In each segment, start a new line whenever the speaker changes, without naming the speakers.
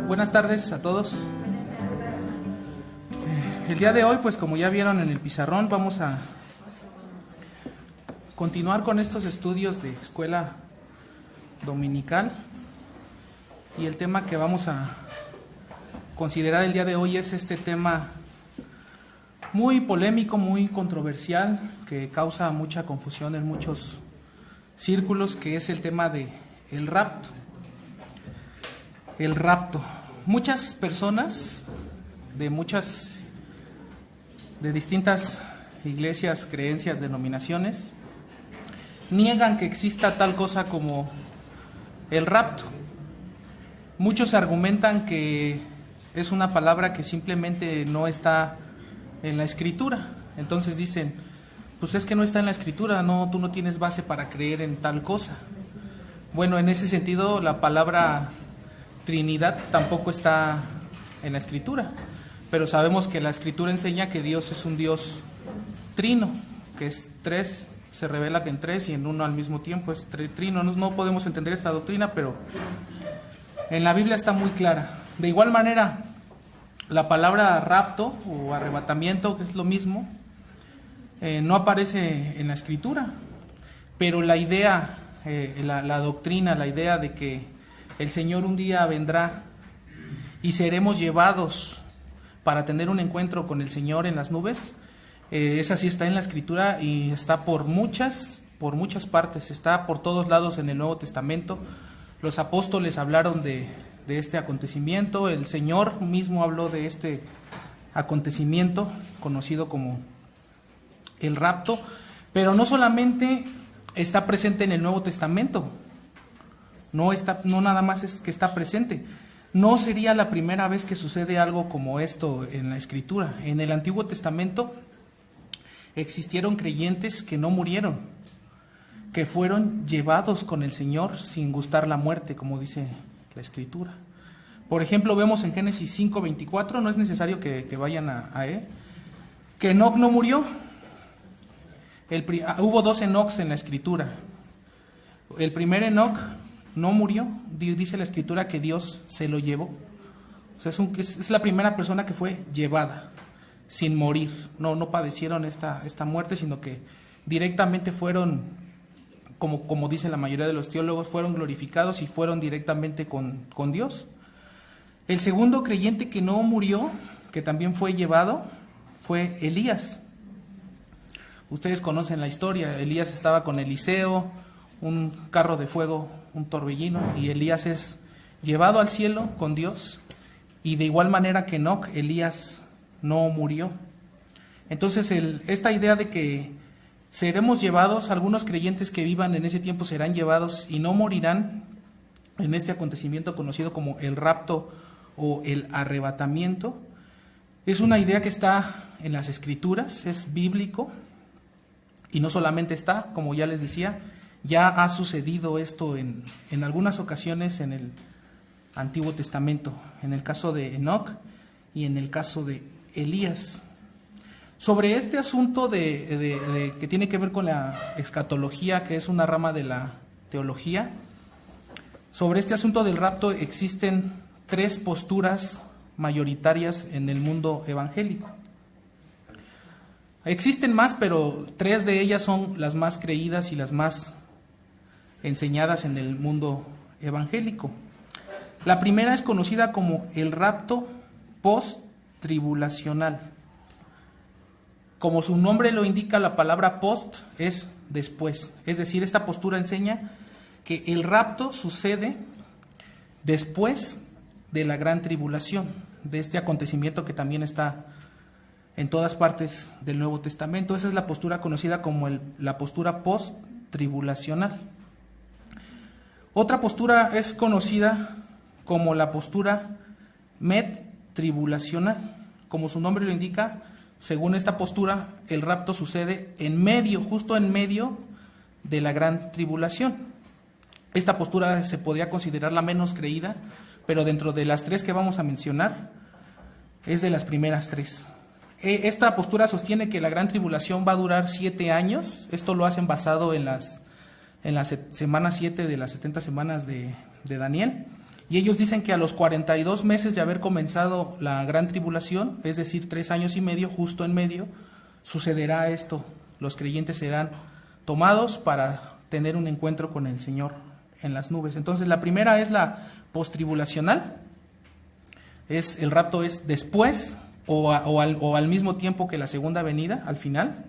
Buenas tardes a todos. El día de hoy, pues como ya vieron en el pizarrón, vamos a continuar con estos estudios de escuela dominical, y el tema que vamos a considerar el día de hoy es este tema muy polémico, muy controversial, que causa mucha confusión en muchos círculos, que es el tema de el rapto. El rapto. Muchas personas de distintas iglesias, creencias, denominaciones, niegan que exista tal cosa como el rapto. Muchos argumentan que es una palabra que simplemente no está en la Escritura. Entonces dicen, pues es que no está en la Escritura, no, tú no tienes base para creer en tal cosa. Bueno, en ese sentido, la palabra Trinidad tampoco está en la Escritura, pero sabemos que la Escritura enseña que Dios es un Dios trino, que es tres, se revela que en tres y en uno al mismo tiempo, es trino. No podemos entender esta doctrina, pero en la Biblia está muy clara. De igual manera, la palabra rapto o arrebatamiento, que es lo mismo, no aparece en la Escritura, pero la idea, la doctrina, la idea de que el Señor un día vendrá y seremos llevados para tener un encuentro con el Señor en las nubes, esa sí está en la Escritura y está por muchas partes, está por todos lados en el Nuevo Testamento. Los apóstoles hablaron de este acontecimiento, el Señor mismo habló de este acontecimiento conocido como el rapto, pero no solamente está presente en el Nuevo Testamento, no nada más es que está presente. No sería la primera vez que sucede algo como esto en la Escritura. En el Antiguo Testamento existieron creyentes que no murieron, que fueron llevados con el Señor sin gustar la muerte, como dice la Escritura. Por ejemplo, vemos en Génesis 5:24, no es necesario que vayan a él, que Enoc no murió. Hubo 2 Enocs en la Escritura. El primer Enoc no murió, dice la Escritura que Dios se lo llevó. O sea, es la primera persona que fue llevada sin morir. No padecieron esta muerte, sino que directamente fueron, como dice la mayoría de los teólogos, fueron glorificados y fueron directamente con Dios. El segundo creyente que no murió, que también fue llevado, fue Elías. Ustedes conocen la historia. Elías estaba con Eliseo, un carro de fuego, un torbellino, y Elías es llevado al cielo con Dios, y de igual manera que Enoc, Elías no murió. Entonces esta idea de que seremos llevados, algunos creyentes que vivan en ese tiempo serán llevados y no morirán en este acontecimiento conocido como el rapto o el arrebatamiento, es una idea que está en las Escrituras, es bíblico, y no solamente está, como ya les decía, ya ha sucedido esto en algunas ocasiones en el Antiguo Testamento, en el caso de Enoc y en el caso de Elías. Sobre este asunto que tiene que ver con la escatología, que es una rama de la teología, sobre este asunto del rapto existen 3 posturas mayoritarias en el mundo evangélico. Existen más, pero 3 de ellas son las más creídas y las más enseñadas en el mundo evangélico. La primera es conocida como el rapto post-tribulacional. Como su nombre lo indica, la palabra post es después. Es decir, esta postura enseña que el rapto sucede después de la gran tribulación, de este acontecimiento que también está en todas partes del Nuevo Testamento. Esa es la postura conocida como la postura post-tribulacional. Otra postura es conocida como la postura med-tribulacional. Como su nombre lo indica, según esta postura, el rapto sucede justo en medio de la gran tribulación. Esta postura se podría considerar la menos creída, pero dentro de las 3 que vamos a mencionar, es de las primeras 3. Esta postura sostiene que la gran tribulación va a durar 7 años. Esto lo hacen basado en las semana 7 de las 70 semanas de Daniel. Y ellos dicen que a los 42 meses de haber comenzado la gran tribulación, es decir, 3 años y medio, justo en medio, sucederá esto. Los creyentes serán tomados para tener un encuentro con el Señor en las nubes. Entonces, la primera es la postribulacional. El rapto es después o al mismo tiempo que la segunda venida, al final.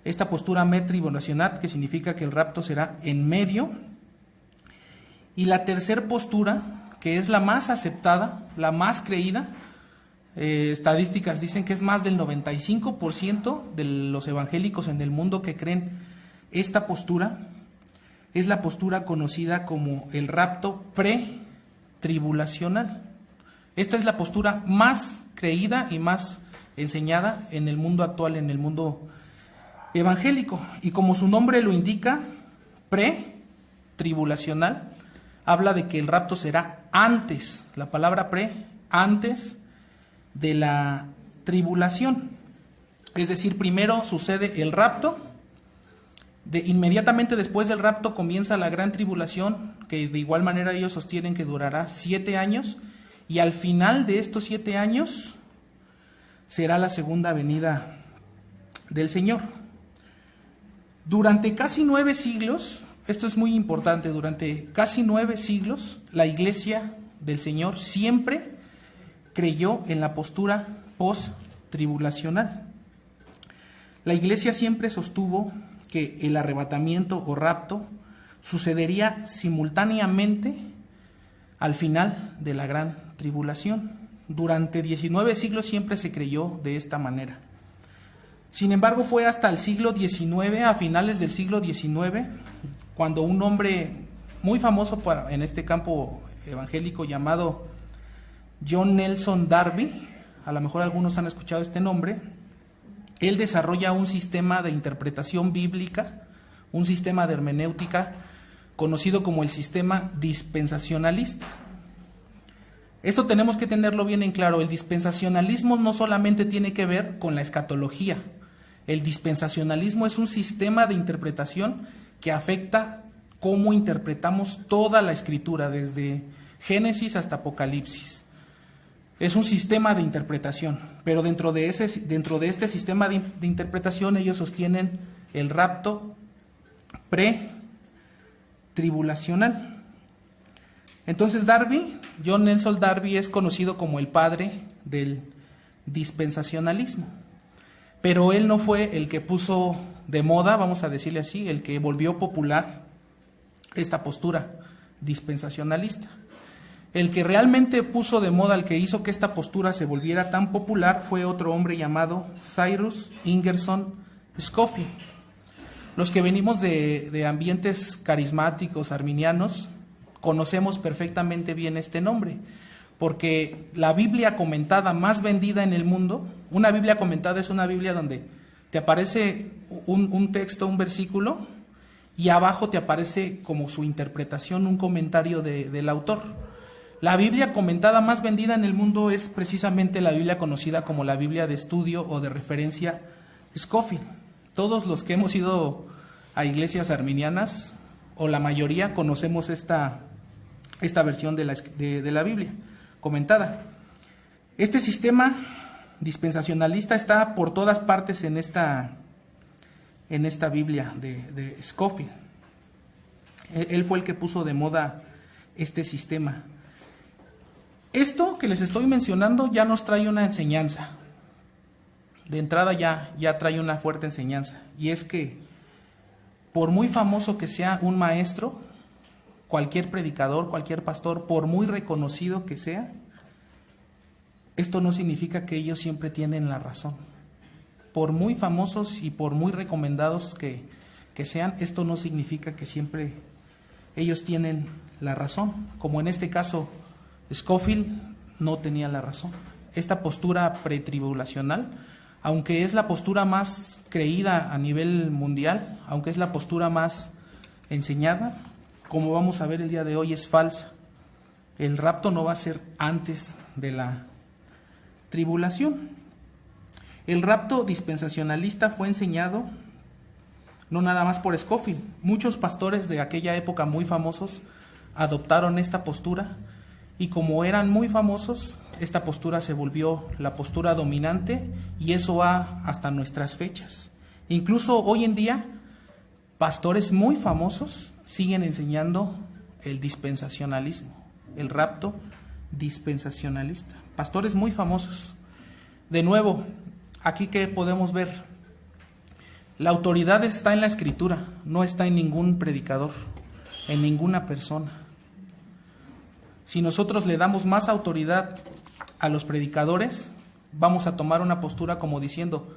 Esta postura metribulacional, que significa que el rapto será en medio. Y la tercera postura, que es la más aceptada, la más creída, estadísticas dicen que es más del 95% de los evangélicos en el mundo que creen esta postura, es la postura conocida como el rapto pretribulacional. Esta es la postura más creída y más enseñada en el mundo actual, en el mundo evangélico. Y como su nombre lo indica, pretribulacional, habla de que el rapto será antes, la palabra antes de la tribulación. Es decir, primero sucede el rapto, inmediatamente después del rapto comienza la gran tribulación, que de igual manera ellos sostienen que durará 7 años, y al final de estos 7 años será la segunda venida del Señor. Durante casi 9 siglos, esto es muy importante, durante casi 9 siglos, la Iglesia del Señor siempre creyó en la postura post-tribulacional. La Iglesia siempre sostuvo que el arrebatamiento o rapto sucedería simultáneamente al final de la gran tribulación. Durante 19 siglos siempre se creyó de esta manera. Sin embargo, fue hasta el siglo XIX, a finales del siglo XIX, cuando un hombre muy famoso en este campo evangélico llamado John Nelson Darby, a lo mejor algunos han escuchado este nombre, él desarrolla un sistema de interpretación bíblica, un sistema de hermenéutica conocido como el sistema dispensacionalista. Esto tenemos que tenerlo bien en claro. El dispensacionalismo no solamente tiene que ver con la escatología. El dispensacionalismo es un sistema de interpretación que afecta cómo interpretamos toda la Escritura, desde Génesis hasta Apocalipsis. Es un sistema de interpretación, pero dentro de este sistema de interpretación ellos sostienen el rapto pretribulacional. Entonces John Nelson Darby es conocido como el padre del dispensacionalismo, pero él no fue el que puso de moda, vamos a decirle así, el que volvió popular esta postura dispensacionalista. El que realmente puso de moda, el que hizo que esta postura se volviera tan popular, fue otro hombre llamado Cyrus Ingerson Scofield. Los que venimos de ambientes carismáticos, arminianos, conocemos perfectamente bien este nombre, porque la Biblia comentada más vendida en el mundo, una Biblia comentada es una Biblia donde te aparece un texto, un versículo, y abajo te aparece como su interpretación, un comentario del autor. La Biblia comentada más vendida en el mundo es precisamente la Biblia conocida como la Biblia de estudio o de referencia Scofield. Todos los que hemos ido a iglesias arminianas, o la mayoría, conocemos esta versión de la Biblia comentada. Este sistema dispensacionalista está por todas partes en esta Biblia de Scofield. Él fue el que puso de moda este sistema. Esto que les estoy mencionando ya nos trae una enseñanza. De entrada ya trae una fuerte enseñanza, y es que por muy famoso que sea un maestro, cualquier predicador, cualquier pastor, por muy reconocido que sea, esto no significa que ellos siempre tienen la razón. Por muy famosos y por muy recomendados que sean, esto no significa que siempre ellos tienen la razón. Como en este caso, Scofield no tenía la razón. Esta postura pretribulacional, aunque es la postura más creída a nivel mundial, aunque es la postura más enseñada, como vamos a ver el día de hoy, es falsa. El rapto no va a ser antes de la tribulación. El rapto dispensacionalista fue enseñado no nada más por Scofield. Muchos pastores de aquella época muy famosos adoptaron esta postura y como eran muy famosos, esta postura se volvió la postura dominante y eso va hasta nuestras fechas. Incluso hoy en día, pastores muy famosos siguen enseñando el dispensacionalismo, el rapto dispensacionalista. Pastores muy famosos. De nuevo, aquí que podemos ver, la autoridad está en la Escritura, no está en ningún predicador, en ninguna persona. Si nosotros le damos más autoridad a los predicadores, vamos a tomar una postura como diciendo,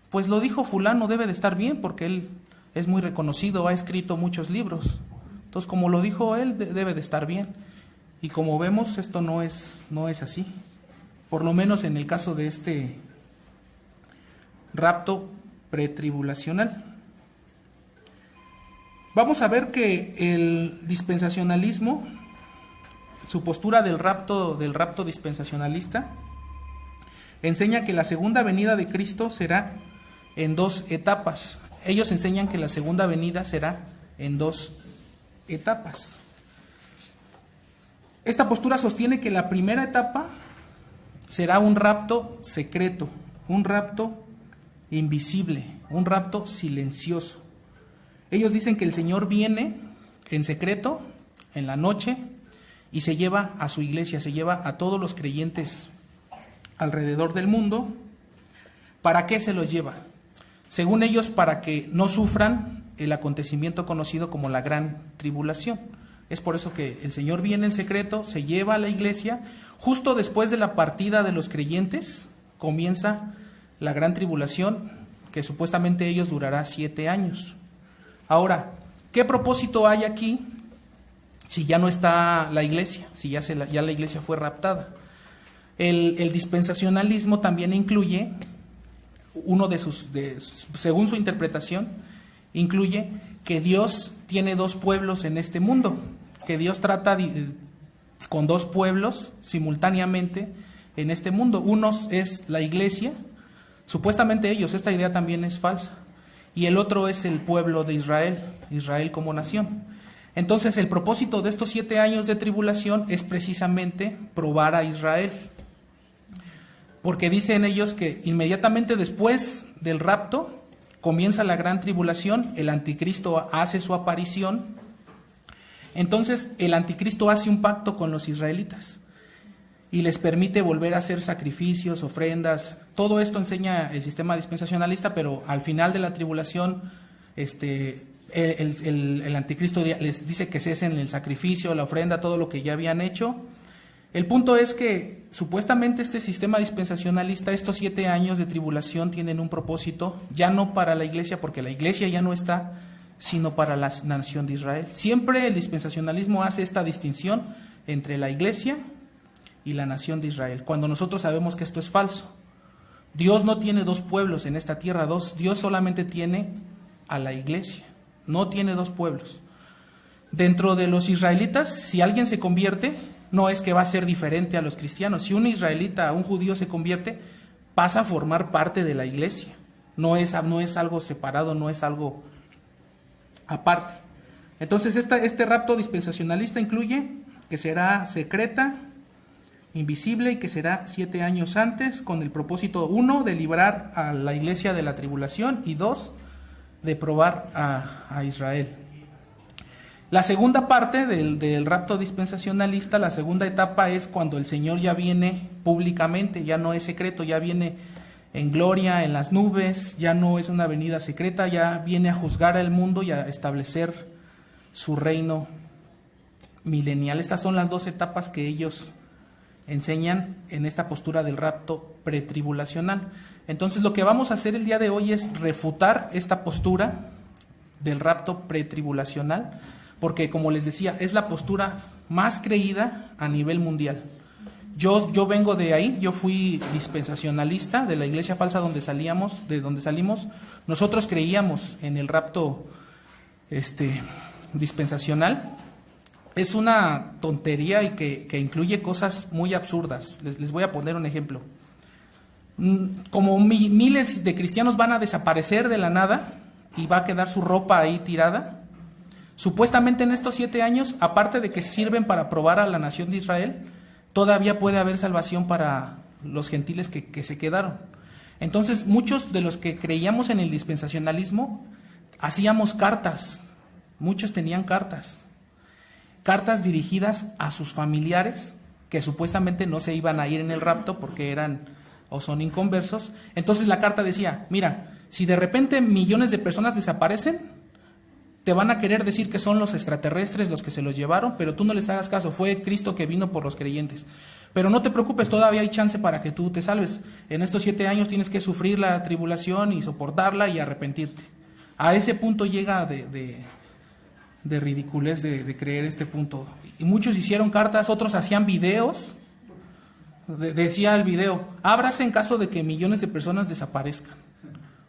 pues lo dijo fulano, debe de estar bien porque él es muy reconocido, ha escrito muchos libros. Entonces, como lo dijo él, debe de estar bien. Y como vemos, esto no es así. Por lo menos en el caso de este rapto pretribulacional. Vamos a ver que el dispensacionalismo, su postura del rapto dispensacionalista, enseña que la segunda venida de Cristo será en 2 etapas. Ellos enseñan que la segunda venida será en 2 etapas. Esta postura sostiene que la primera etapa será un rapto secreto, un rapto invisible, un rapto silencioso. Ellos dicen que el Señor viene en secreto, en la noche, y se lleva a su iglesia, se lleva a todos los creyentes alrededor del mundo. ¿Para qué se los lleva? Según ellos, para que no sufran el acontecimiento conocido como la gran tribulación. Es por eso que el Señor viene en secreto, se lleva a la iglesia. Justo después de la partida de los creyentes, comienza la gran tribulación, que supuestamente ellos durará 7 años. Ahora, ¿qué propósito hay aquí si ya no está la iglesia, si ya la iglesia fue raptada? El dispensacionalismo también incluye, según su interpretación, incluye que Dios tiene 2 pueblos en este mundo, que Dios trata con 2 pueblos simultáneamente en este mundo. Uno es la iglesia, supuestamente ellos, esta idea también es falsa, y el otro es el pueblo de Israel, Israel como nación. Entonces el propósito de estos 7 años de tribulación es precisamente probar a Israel, porque dicen ellos que inmediatamente después del rapto comienza la gran tribulación, el anticristo hace su aparición. Entonces el anticristo hace un pacto con los israelitas y les permite volver a hacer sacrificios, ofrendas. Todo esto enseña el sistema dispensacionalista, pero al final de la tribulación el anticristo les dice que cesen el sacrificio, la ofrenda, todo lo que ya habían hecho. El punto es que supuestamente este sistema dispensacionalista, estos 7 años de tribulación tienen un propósito, ya no para la iglesia, porque la iglesia ya no está, sino para la nación de Israel. Siempre el dispensacionalismo hace esta distinción entre la iglesia y la nación de Israel, cuando nosotros sabemos que esto es falso. Dios no tiene 2 pueblos en esta tierra, Dios solamente tiene a la iglesia, no tiene 2 pueblos. Dentro de los israelitas, si alguien se convierte, no es que va a ser diferente a los cristianos. Si un israelita, un judío se convierte, pasa a formar parte de la iglesia. No es algo separado, no es algo aparte. Entonces este rapto dispensacionalista incluye que será secreta, invisible y que será 7 años antes, con el propósito 1 de librar a la iglesia de la tribulación y 2 de probar a Israel. La segunda parte del rapto dispensacionalista, la segunda etapa es cuando el Señor ya viene públicamente, ya no es secreto, ya viene en gloria, en las nubes, ya no es una venida secreta, ya viene a juzgar al mundo y a establecer su reino milenial. Estas son las 2 etapas que ellos enseñan en esta postura del rapto pretribulacional. Entonces lo que vamos a hacer el día de hoy es refutar esta postura del rapto pretribulacional, porque como les decía, es la postura más creída a nivel mundial. Yo vengo de ahí, yo fui dispensacionalista de la iglesia falsa de donde salimos. Nosotros creíamos en el rapto dispensacional. Es una tontería y que incluye cosas muy absurdas. Les voy a poner un ejemplo. como miles de cristianos van a desaparecer de la nada y va a quedar su ropa ahí tirada. Supuestamente en estos 7 años, aparte de que sirven para probar a la nación de Israel, todavía puede haber salvación para los gentiles que se quedaron. Entonces, muchos de los que creíamos en el dispensacionalismo hacíamos cartas. Muchos tenían cartas dirigidas a sus familiares que supuestamente no se iban a ir en el rapto porque eran o son inconversos. Entonces la carta decía, mira, si de repente millones de personas desaparecen, te van a querer decir que son los extraterrestres los que se los llevaron, pero tú no les hagas caso, fue Cristo que vino por los creyentes. Pero no te preocupes, todavía hay chance para que tú te salves. En estos 7 años tienes que sufrir la tribulación y soportarla y arrepentirte. A ese punto llega de ridiculez de creer este punto. Y muchos hicieron cartas, otros hacían videos. Decía el video, ábrase en caso de que millones de personas desaparezcan.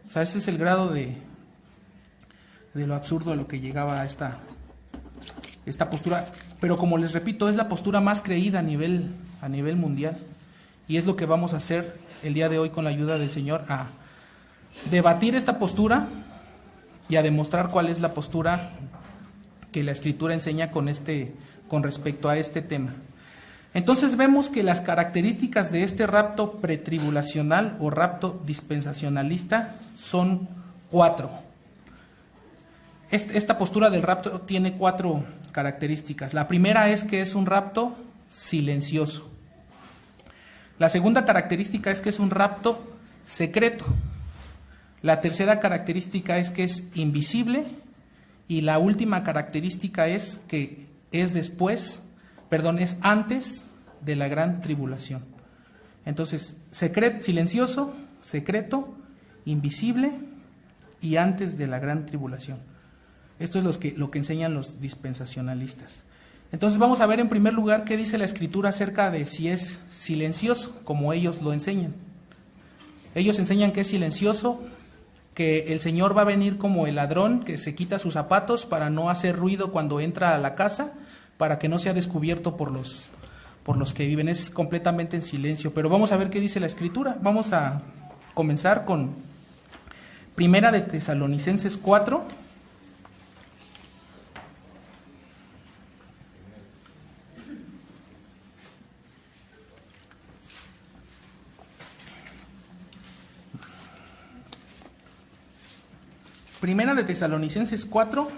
O sea, ese es el grado de lo absurdo a lo que llegaba a esta postura. Pero como les repito, es la postura más creída a nivel mundial. Y es lo que vamos a hacer el día de hoy con la ayuda del Señor, a debatir esta postura y a demostrar cuál es la postura que la Escritura enseña con respecto a este tema. Entonces vemos que las características de este rapto pretribulacional o rapto dispensacionalista son 4. Esta postura del rapto tiene 4 características. La primera es que es un rapto silencioso. La segunda característica es que es un rapto secreto. La tercera característica es que es invisible. Y la última característica es que es antes de la gran tribulación. Entonces, silencioso, secreto, invisible y antes de la gran tribulación. Esto es lo que enseñan los dispensacionalistas. Entonces vamos a ver en primer lugar qué dice la Escritura acerca de si es silencioso, como ellos lo enseñan. Ellos enseñan que es silencioso, que el Señor va a venir como el ladrón que se quita sus zapatos para no hacer ruido cuando entra a la casa, para que no sea descubierto por los que viven. Es completamente en silencio. Pero vamos a ver qué dice la Escritura. Vamos a comenzar con Primera de Tesalonicenses 4. Primera de Tesalonicenses 4,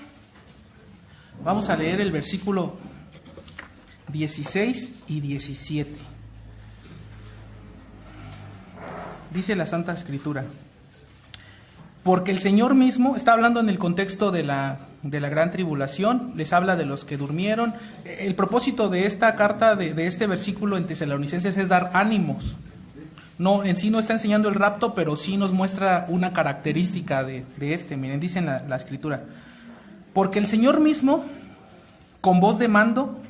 vamos a leer el versículo 16 y 17. Dice la Santa Escritura, porque el Señor mismo, está hablando en el contexto de la gran tribulación, les habla de los que durmieron. El propósito de esta carta, de este versículo en Tesalonicenses es dar ánimos. No, en sí no está enseñando el rapto, pero sí nos muestra una característica de este. Miren, dice en la Escritura, porque el Señor mismo, con voz de mando,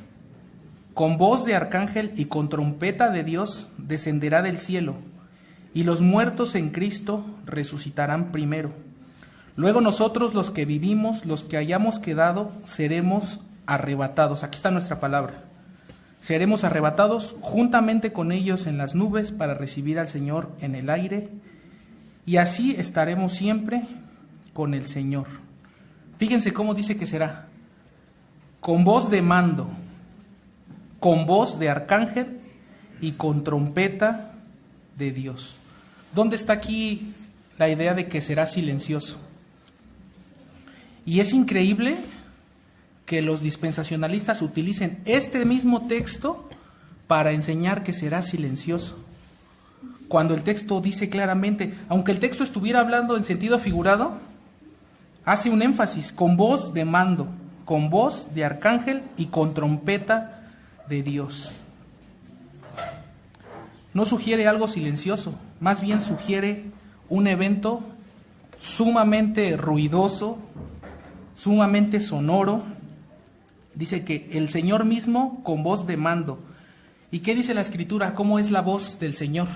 con voz de arcángel y con trompeta de Dios, descenderá del cielo, y los muertos en Cristo resucitarán primero. Luego nosotros, los que vivimos, los que hayamos quedado, seremos arrebatados. Aquí está nuestra palabra. Seremos arrebatados juntamente con ellos en las nubes para recibir al Señor en el aire, y así estaremos siempre con el Señor. Fíjense cómo dice que será. Con voz de mando, con voz de arcángel y con trompeta de Dios. ¿Dónde está aquí la idea de que será silencioso? Y es increíble que los dispensacionalistas utilicen este mismo texto para enseñar que será silencioso, cuando el texto dice claramente, aunque el texto estuviera hablando en sentido figurado, hace un énfasis, con voz de mando, con voz de arcángel y con trompeta de Dios. No sugiere algo silencioso, más bien sugiere un evento sumamente ruidoso, sumamente sonoro. Dice que el Señor mismo con voz de mando. ¿Y qué dice la Escritura? ¿Cómo es la voz del Señor?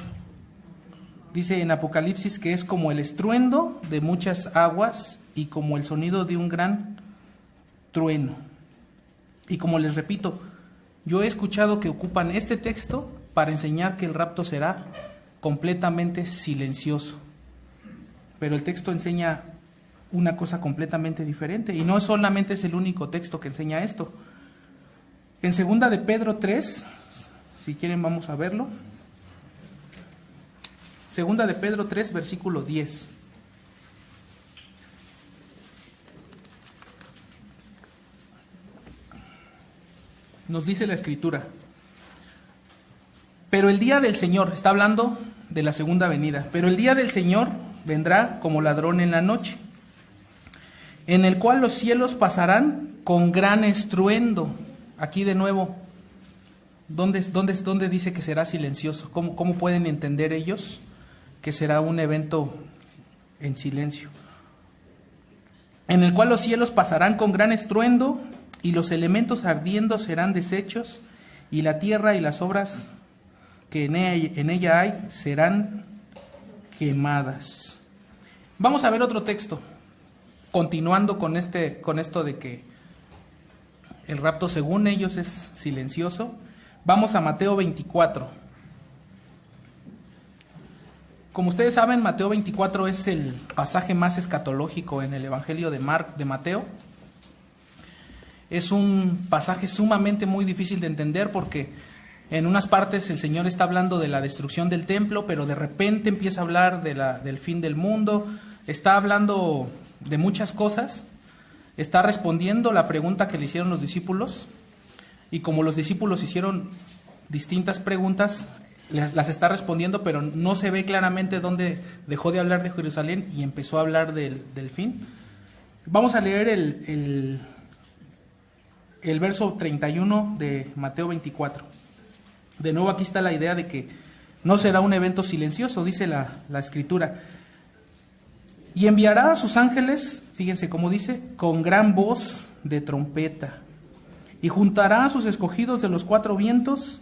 Dice en Apocalipsis que es como el estruendo de muchas aguas y como el sonido de un gran trueno. Y como les repito, yo he escuchado que ocupan este texto para enseñar que el rapto será completamente silencioso. Pero el texto enseña una cosa completamente diferente, y no solamente es el único texto que enseña esto. En 2 de Pedro 3, si quieren vamos a verlo. 2 de Pedro 3, versículo 10. Nos dice la Escritura: pero el día del Señor, está hablando de la segunda venida, pero el día del Señor vendrá como ladrón en la noche, en el cual los cielos pasarán con gran estruendo. Aquí de nuevo, ¿dónde dice que será silencioso? ¿Cómo pueden entender ellos que será un evento en silencio? En el cual los cielos pasarán con gran estruendo, y los elementos ardiendo serán deshechos, y la tierra y las obras que en ella hay serán quemadas. Vamos a ver otro texto, continuando con esto de que el rapto según ellos es silencioso. Vamos a Mateo 24. Como ustedes saben, Mateo 24 es el pasaje más escatológico en el Evangelio de Mateo. Es un pasaje sumamente muy difícil de entender, porque en unas partes el Señor está hablando de la destrucción del templo, pero de repente empieza a hablar del fin del mundo. Está hablando de muchas cosas. Está respondiendo la pregunta que le hicieron los discípulos, y como los discípulos hicieron distintas preguntas, las está respondiendo, pero no se ve claramente dónde dejó de hablar de Jerusalén y empezó a hablar del fin. Vamos a leer el verso 31 de Mateo 24. De nuevo aquí está la idea de que no será un evento silencioso, dice la Escritura. Y enviará a sus ángeles, fíjense cómo dice, con gran voz de trompeta, y juntará a sus escogidos de los cuatro vientos,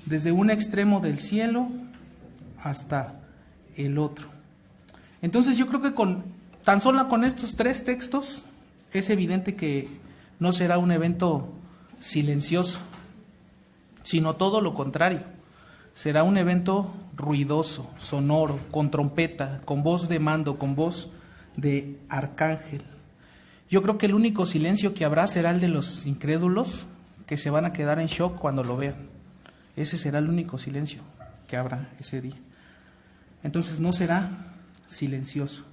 desde un extremo del cielo hasta el otro. Entonces yo creo que tan solo con estos tres textos es evidente que no será un evento silencioso, sino todo lo contrario. Será un evento ruidoso, sonoro, con trompeta, con voz de mando, con voz de arcángel. Yo creo que el único silencio que habrá será el de los incrédulos, que se van a quedar en shock cuando lo vean. Ese será el único silencio que habrá ese día. Entonces no será silencioso.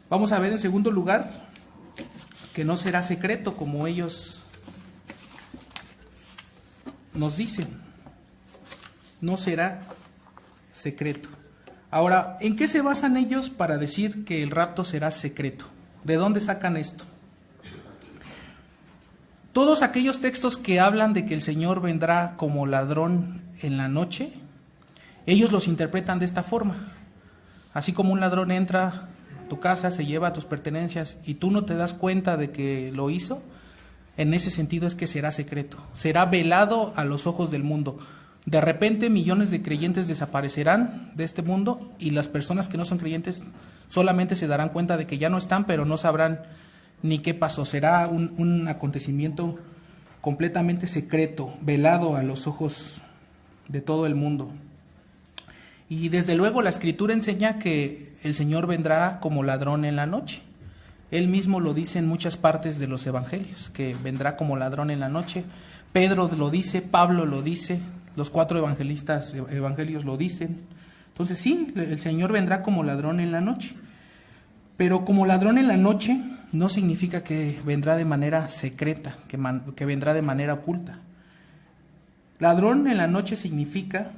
Vamos a ver en segundo lugar que no será secreto, como ellos nos dicen. No será secreto. Ahora, ¿en qué se basan ellos para decir que el rapto será secreto? ¿De dónde sacan esto? Todos aquellos textos que hablan de que el Señor vendrá como ladrón en la noche, ellos los interpretan de esta forma. Así como un ladrón entra a tu casa, se lleva tus pertenencias y tú no te das cuenta de que lo hizo, en ese sentido es que será secreto, será velado a los ojos del mundo. De repente millones de creyentes desaparecerán de este mundo, y las personas que no son creyentes solamente se darán cuenta de que ya no están, pero no sabrán ni qué pasó. Será un acontecimiento completamente secreto, velado a los ojos de todo el mundo. Y desde luego la Escritura enseña que el Señor vendrá como ladrón en la noche. Él mismo lo dice en muchas partes de los evangelios, que vendrá como ladrón en la noche. Pedro lo dice, Pablo lo dice, los 4 evangelios lo dicen. Entonces sí, el Señor vendrá como ladrón en la noche. Pero como ladrón en la noche no significa que vendrá de manera secreta, que vendrá de manera oculta. Ladrón en la noche significa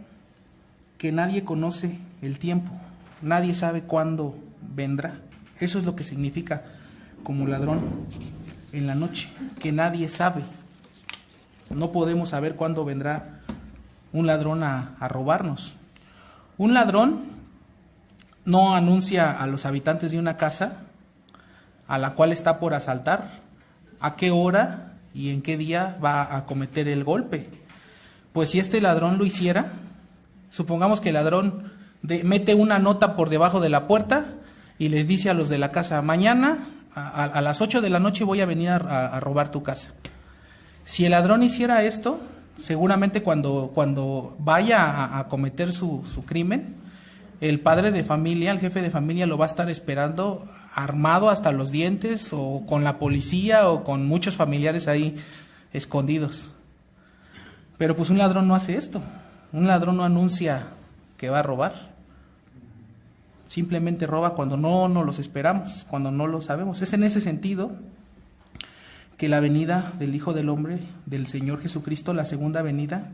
que nadie conoce el tiempo, nadie sabe cuándo vendrá. Eso es lo que significa como ladrón en la noche, que nadie sabe. No podemos saber cuándo vendrá un ladrón a robarnos. Un ladrón no anuncia a los habitantes de una casa a la cual está por asaltar a qué hora y en qué día va a cometer el golpe. Pues si este ladrón lo hiciera, supongamos que el ladrón mete una nota por debajo de la puerta y les dice a los de la casa: mañana a las 8 de la noche voy a venir a robar tu casa. Si el ladrón hiciera esto, Seguramente cuando vaya a cometer su crimen, el padre de familia, el jefe de familia lo va a estar esperando armado hasta los dientes, o con la policía, o con muchos familiares ahí escondidos. Pero pues un ladrón no hace esto. Un ladrón no anuncia que va a robar. Simplemente roba cuando no nos los esperamos, cuando no lo sabemos. Es en ese sentido que la venida del Hijo del Hombre, del Señor Jesucristo, la segunda venida,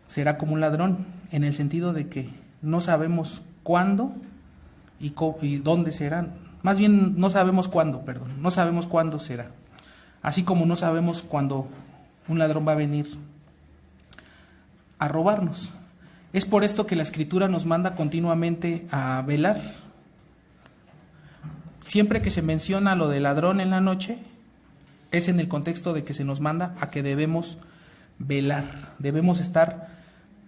será como un ladrón, en el sentido de que no sabemos cuándo y dónde será. Más bien no sabemos cuándo, no sabemos cuándo será. Así como no sabemos cuándo un ladrón va a venir a robarnos. Es por esto que la Escritura nos manda continuamente a velar. Siempre que se menciona lo del ladrón en la noche, es en el contexto de que se nos manda a que debemos velar, debemos estar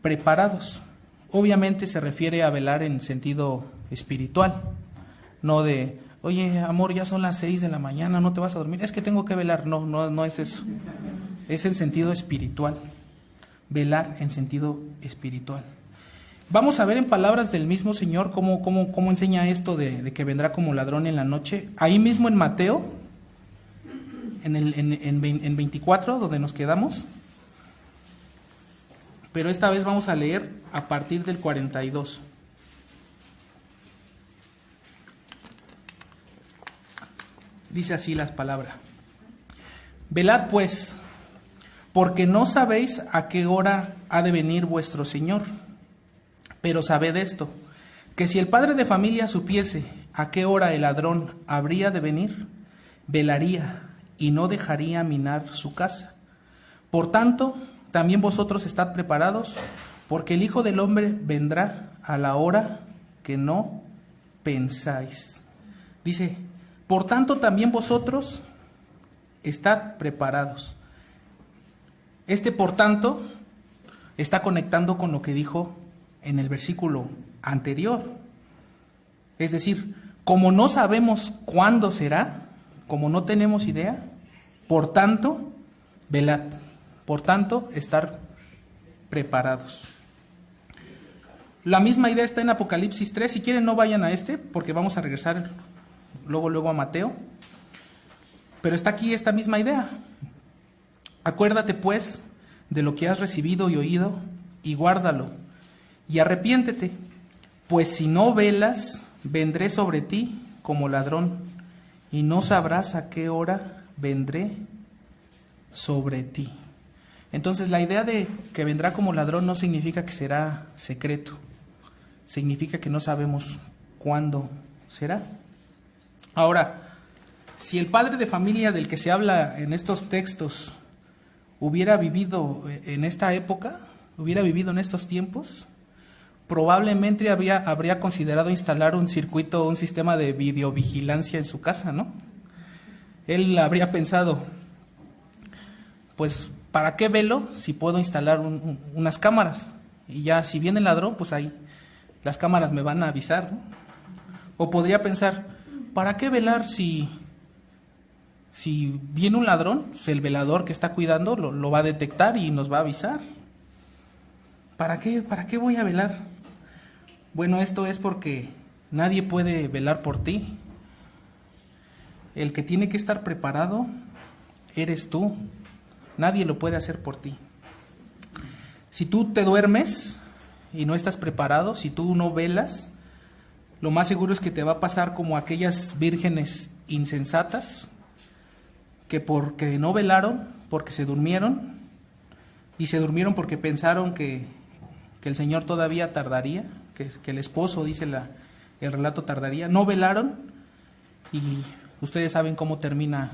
preparados. Obviamente se refiere a velar en sentido espiritual, no de, oye, amor, ya son las 6 de la mañana, no te vas a dormir, es que tengo que velar. No es eso. Es en sentido espiritual, velar en sentido espiritual. Vamos a ver en palabras del mismo Señor cómo enseña esto de que vendrá como ladrón en la noche. Ahí mismo en Mateo, en 24, donde nos quedamos. Pero esta vez vamos a leer a partir del 42. Dice así las palabras: Velad pues, porque no sabéis a qué hora ha de venir vuestro Señor. Pero sabed esto, que si el padre de familia supiese a qué hora el ladrón habría de venir, velaría y no dejaría minar su casa. Por tanto, también vosotros estad preparados, porque el Hijo del Hombre vendrá a la hora que no pensáis. Dice, por tanto, también vosotros estad preparados. Este por tanto está conectando con lo que dijo en el versículo anterior. Es decir, como no sabemos cuándo será, como no tenemos idea, por tanto, velad. Por tanto, estar preparados. La misma idea está en Apocalipsis 3. Si quieren, no vayan a porque vamos a regresar luego a Mateo. Pero está aquí esta misma idea. Acuérdate, pues, de lo que has recibido y oído, y guárdalo, y arrepiéntete, pues si no velas, vendré sobre ti como ladrón, y no sabrás a qué hora vendré sobre ti. Entonces, la idea de que vendrá como ladrón no significa que será secreto, significa que no sabemos cuándo será. Ahora, si el padre de familia del que se habla en estos textos hubiera vivido en esta época, hubiera vivido en estos tiempos, probablemente habría considerado instalar un circuito, un sistema de videovigilancia en su casa, ¿no? Él habría pensado, pues, ¿para qué velo si puedo instalar unas cámaras? Y ya, si viene el ladrón, pues ahí las cámaras me van a avisar, ¿no? O podría pensar, ¿para qué velar si viene un ladrón? Pues el velador que está cuidando lo va a detectar y nos va a avisar. ¿Para qué voy a velar? Bueno, esto es porque nadie puede velar por ti. El que tiene que estar preparado eres tú. Nadie lo puede hacer por ti. Si tú te duermes y no estás preparado, si tú no velas, lo más seguro es que te va a pasar como aquellas vírgenes insensatas que porque no velaron, porque se durmieron, y se durmieron porque pensaron que el Señor todavía tardaría, que el esposo, dice el relato, tardaría, no velaron, y ustedes saben cómo termina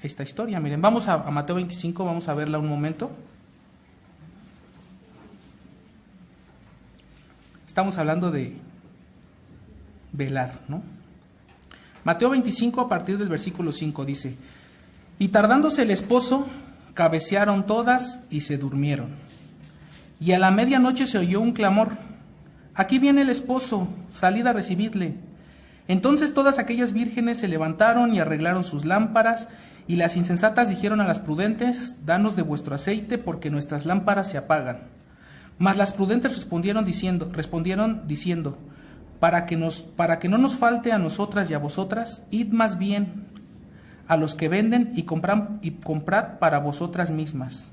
esta historia. Miren, vamos a Mateo 25, vamos a verla un momento. Estamos hablando de velar, ¿no? Mateo 25, a partir del versículo 5, dice: Y tardándose el esposo, cabecearon todas y se durmieron. Y a la medianoche se oyó un clamor: Aquí viene el esposo, salid a recibidle. Entonces todas aquellas vírgenes se levantaron y arreglaron sus lámparas. Y las insensatas dijeron a las prudentes: danos de vuestro aceite, porque nuestras lámparas se apagan. Mas las prudentes respondieron diciendo, para que no nos falte a nosotras y a vosotras, id más bien a los que venden y comprad para vosotras mismas.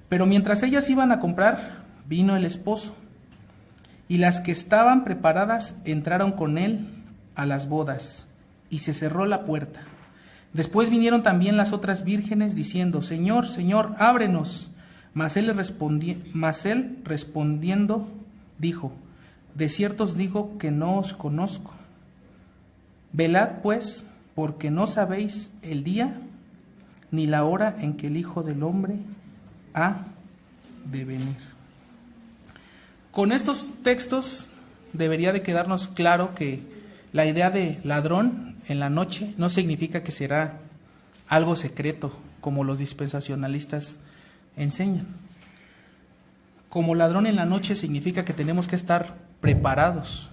Pero mientras ellas iban a comprar, vino el esposo, y las que estaban preparadas entraron con él a las bodas, y se cerró la puerta. Después vinieron también las otras vírgenes, diciendo: Señor, Señor, ábrenos. Mas él respondiendo dijo: de cierto os digo que no os conozco. Velad pues, porque no sabéis el día ni la hora en que el Hijo del Hombre ha de venir. Con estos textos debería de quedarnos claro que la idea de ladrón en la noche no significa que será algo secreto, como los dispensacionalistas enseñan. Como ladrón en la noche significa que tenemos que estar preparados.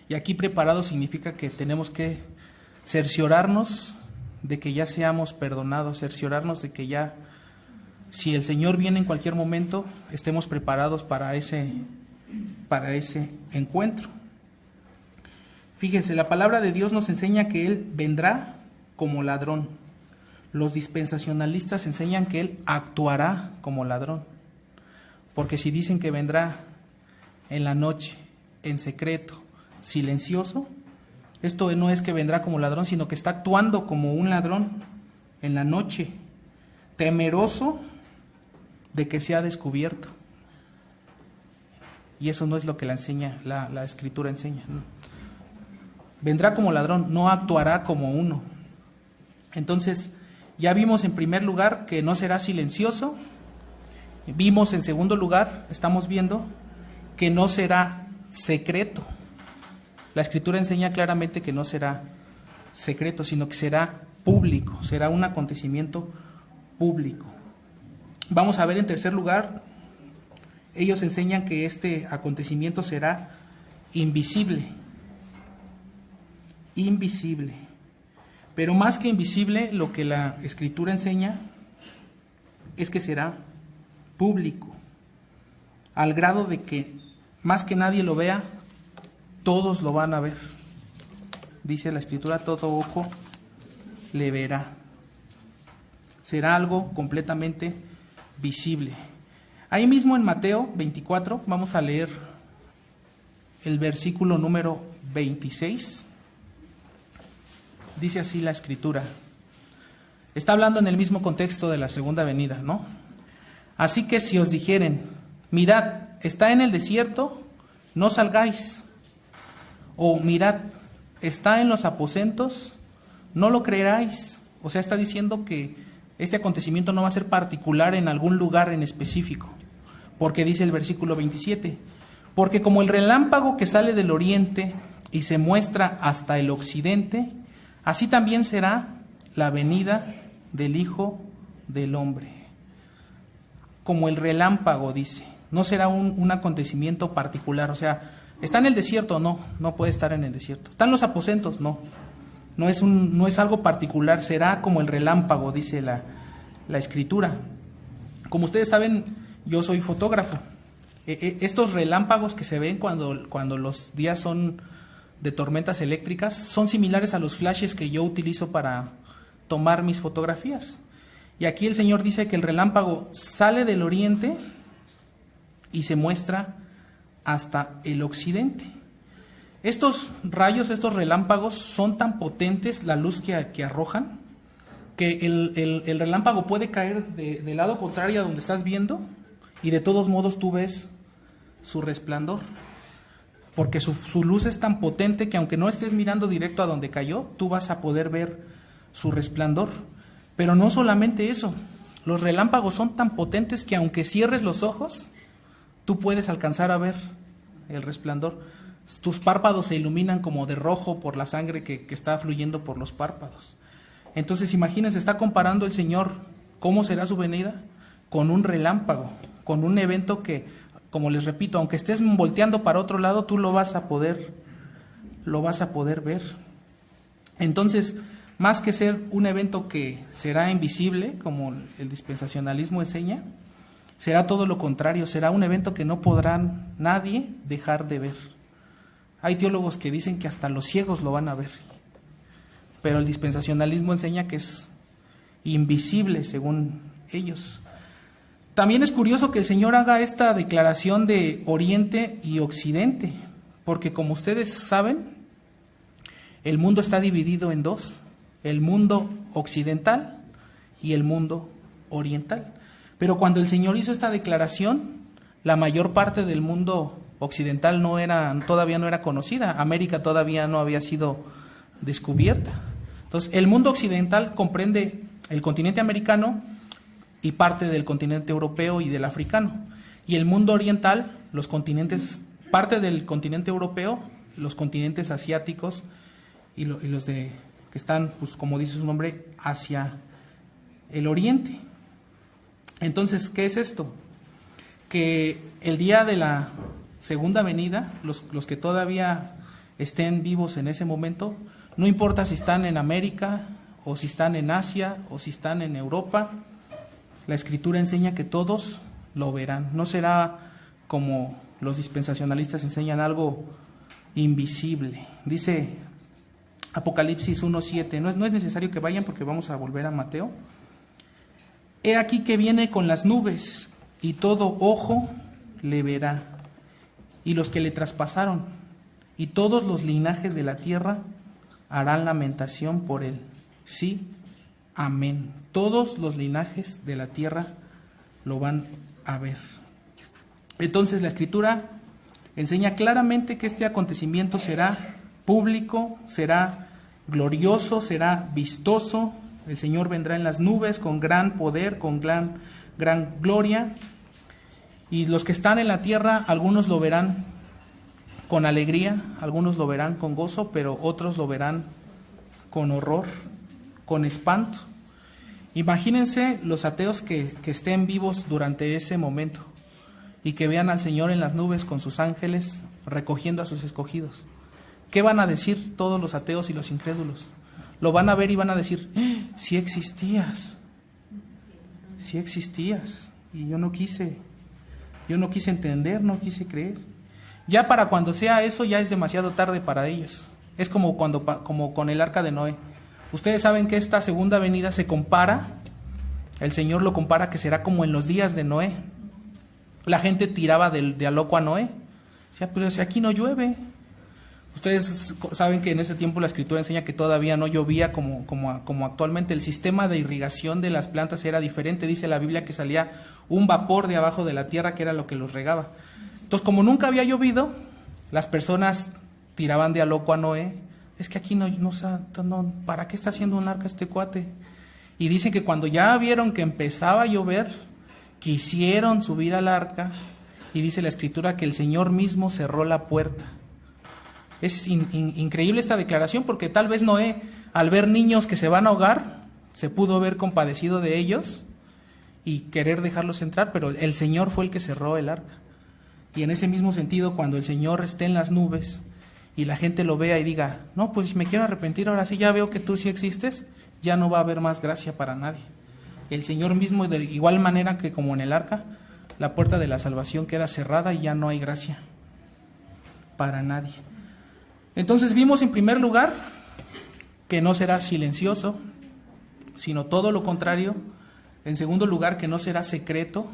Y aquí preparados significa que tenemos que cerciorarnos de que ya seamos perdonados, cerciorarnos de que ya, si el Señor viene en cualquier momento, estemos preparados para ese encuentro. Fíjense, la palabra de Dios nos enseña que Él vendrá como ladrón. Los dispensacionalistas enseñan que Él actuará como ladrón. Porque si dicen que vendrá en la noche, en secreto, silencioso, esto no es que vendrá como ladrón, sino que está actuando como un ladrón en la noche, temeroso de que sea descubierto. Y eso no es lo que la Escritura enseña, ¿no? Vendrá como ladrón, no actuará como uno. Entonces, ya vimos en primer lugar que no será silencioso. Vimos en segundo lugar, estamos viendo que no será secreto. La Escritura enseña claramente que no será secreto, sino que será público, será un acontecimiento público. Vamos a ver en tercer lugar, ellos enseñan que este acontecimiento será invisible. Invisible. Pero más que invisible, lo que la Escritura enseña es que será público, al grado de que más que nadie lo vea, todos lo van a ver. Dice la Escritura: todo ojo le verá. Será algo completamente visible. Ahí mismo en Mateo 24, vamos a leer el versículo número 26. Dice así la Escritura. Está hablando en el mismo contexto de la segunda venida, ¿no? Así que si os dijeren: mirad, está en el desierto, no salgáis. O mirad, está en los aposentos, no lo creeráis. O sea, está diciendo que este acontecimiento no va a ser particular en algún lugar en específico. Porque dice el versículo 27, porque como el relámpago que sale del oriente y se muestra hasta el occidente, así también será la venida del Hijo del Hombre. Como el relámpago, dice. No será un acontecimiento particular. O sea, ¿está en el desierto? No puede estar en el desierto. ¿Están los aposentos? No es algo particular. Será como el relámpago, dice la Escritura. Como ustedes saben, yo soy fotógrafo. Estos relámpagos que se ven cuando los días son de tormentas eléctricas son similares a los flashes que yo utilizo para tomar mis fotografías. Y aquí el Señor dice que el relámpago sale del oriente y se muestra hasta el occidente. Estos rayos, estos relámpagos son tan potentes, la luz que arrojan, que el relámpago puede caer del lado contrario a donde estás viendo y de todos modos tú ves su resplandor. Porque su luz es tan potente que aunque no estés mirando directo a donde cayó, tú vas a poder ver su resplandor. Pero no solamente eso, los relámpagos son tan potentes que aunque cierres los ojos, tú puedes alcanzar a ver el resplandor. Tus párpados se iluminan como de rojo por la sangre que está fluyendo por los párpados. Entonces imagínense, está comparando el Señor cómo será su venida con un relámpago, con un evento que, como les repito, aunque estés volteando para otro lado, tú lo vas a poder ver. Entonces, más que ser un evento que será invisible, como el dispensacionalismo enseña, será todo lo contrario, será un evento que no podrán nadie dejar de ver. Hay teólogos que dicen que hasta los ciegos lo van a ver, pero el dispensacionalismo enseña que es invisible según ellos. También es curioso que el Señor haga esta declaración de Oriente y Occidente, porque como ustedes saben, el mundo está dividido en dos, el mundo occidental y el mundo oriental. Pero cuando el Señor hizo esta declaración, la mayor parte del mundo occidental todavía no era conocida, América todavía no había sido descubierta. Entonces, el mundo occidental comprende el continente americano y parte del continente europeo y del africano. Y el mundo oriental, parte del continente europeo, los continentes asiáticos y los que están, pues, como dice su nombre, hacia el oriente. Entonces, ¿qué es esto? Que el día de la segunda venida, los que todavía estén vivos en ese momento, no importa si están en América o si están en Asia o si están en Europa, la Escritura enseña que todos lo verán. No será como los dispensacionalistas enseñan, algo invisible. Dice Apocalipsis 1:7, no es necesario que vayan porque vamos a volver a Mateo. He aquí que viene con las nubes y todo ojo le verá, y los que le traspasaron, y todos los linajes de la tierra harán lamentación por él. Sí, amén. Todos los linajes de la tierra lo van a ver. Entonces la Escritura enseña claramente que este acontecimiento será público, será glorioso, será vistoso. El Señor vendrá en las nubes con gran poder, con gran gloria. Y los que están en la tierra, algunos lo verán con alegría, algunos lo verán con gozo, pero otros lo verán con horror, con espanto. Imagínense los ateos que estén vivos durante ese momento y que vean al Señor en las nubes con sus ángeles recogiendo a sus escogidos. ¿Qué van a decir todos los ateos y los incrédulos? Lo van a ver y van a decir, sí existías, y yo no quise entender, no quise creer. Ya para cuando sea eso, ya es demasiado tarde para ellos. Es como con el arca de Noé. Ustedes saben que esta segunda venida se compara, el Señor lo compara que será como en los días de Noé. La gente tiraba de a loco a Noé. Ya, pero si aquí no llueve. Ustedes saben que en ese tiempo la Escritura enseña que todavía no llovía como actualmente. El sistema de irrigación de las plantas era diferente. Dice la Biblia que salía un vapor de abajo de la tierra que era lo que los regaba. Entonces, como nunca había llovido, las personas tiraban de a loco a Noé. Es que aquí no, ¿para qué está haciendo un arca este cuate? Y dicen que cuando ya vieron que empezaba a llover, quisieron subir al arca, y dice la Escritura que el Señor mismo cerró la puerta. Es increíble esta declaración, porque tal vez Noé, al ver niños que se van a ahogar, se pudo ver compadecido de ellos y querer dejarlos entrar, pero el Señor fue el que cerró el arca. Y en ese mismo sentido, cuando el Señor esté en las nubes y la gente lo vea y diga, no, pues me quiero arrepentir, ahora sí ya veo que tú sí existes, ya no va a haber más gracia para nadie. El Señor mismo, de igual manera que como en el arca, la puerta de la salvación queda cerrada y ya no hay gracia para nadie. Entonces vimos en primer lugar que no será silencioso, sino todo lo contrario. En segundo lugar, que no será secreto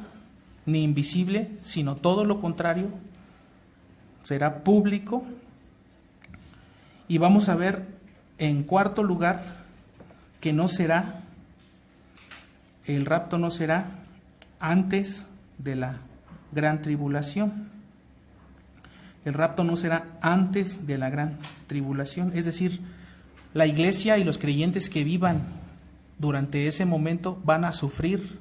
ni invisible, sino todo lo contrario, será público. Y vamos a ver en cuarto lugar que el rapto no será antes de la gran tribulación. El rapto no será antes de la gran tribulación. Es decir, la iglesia y los creyentes que vivan durante ese momento van a sufrir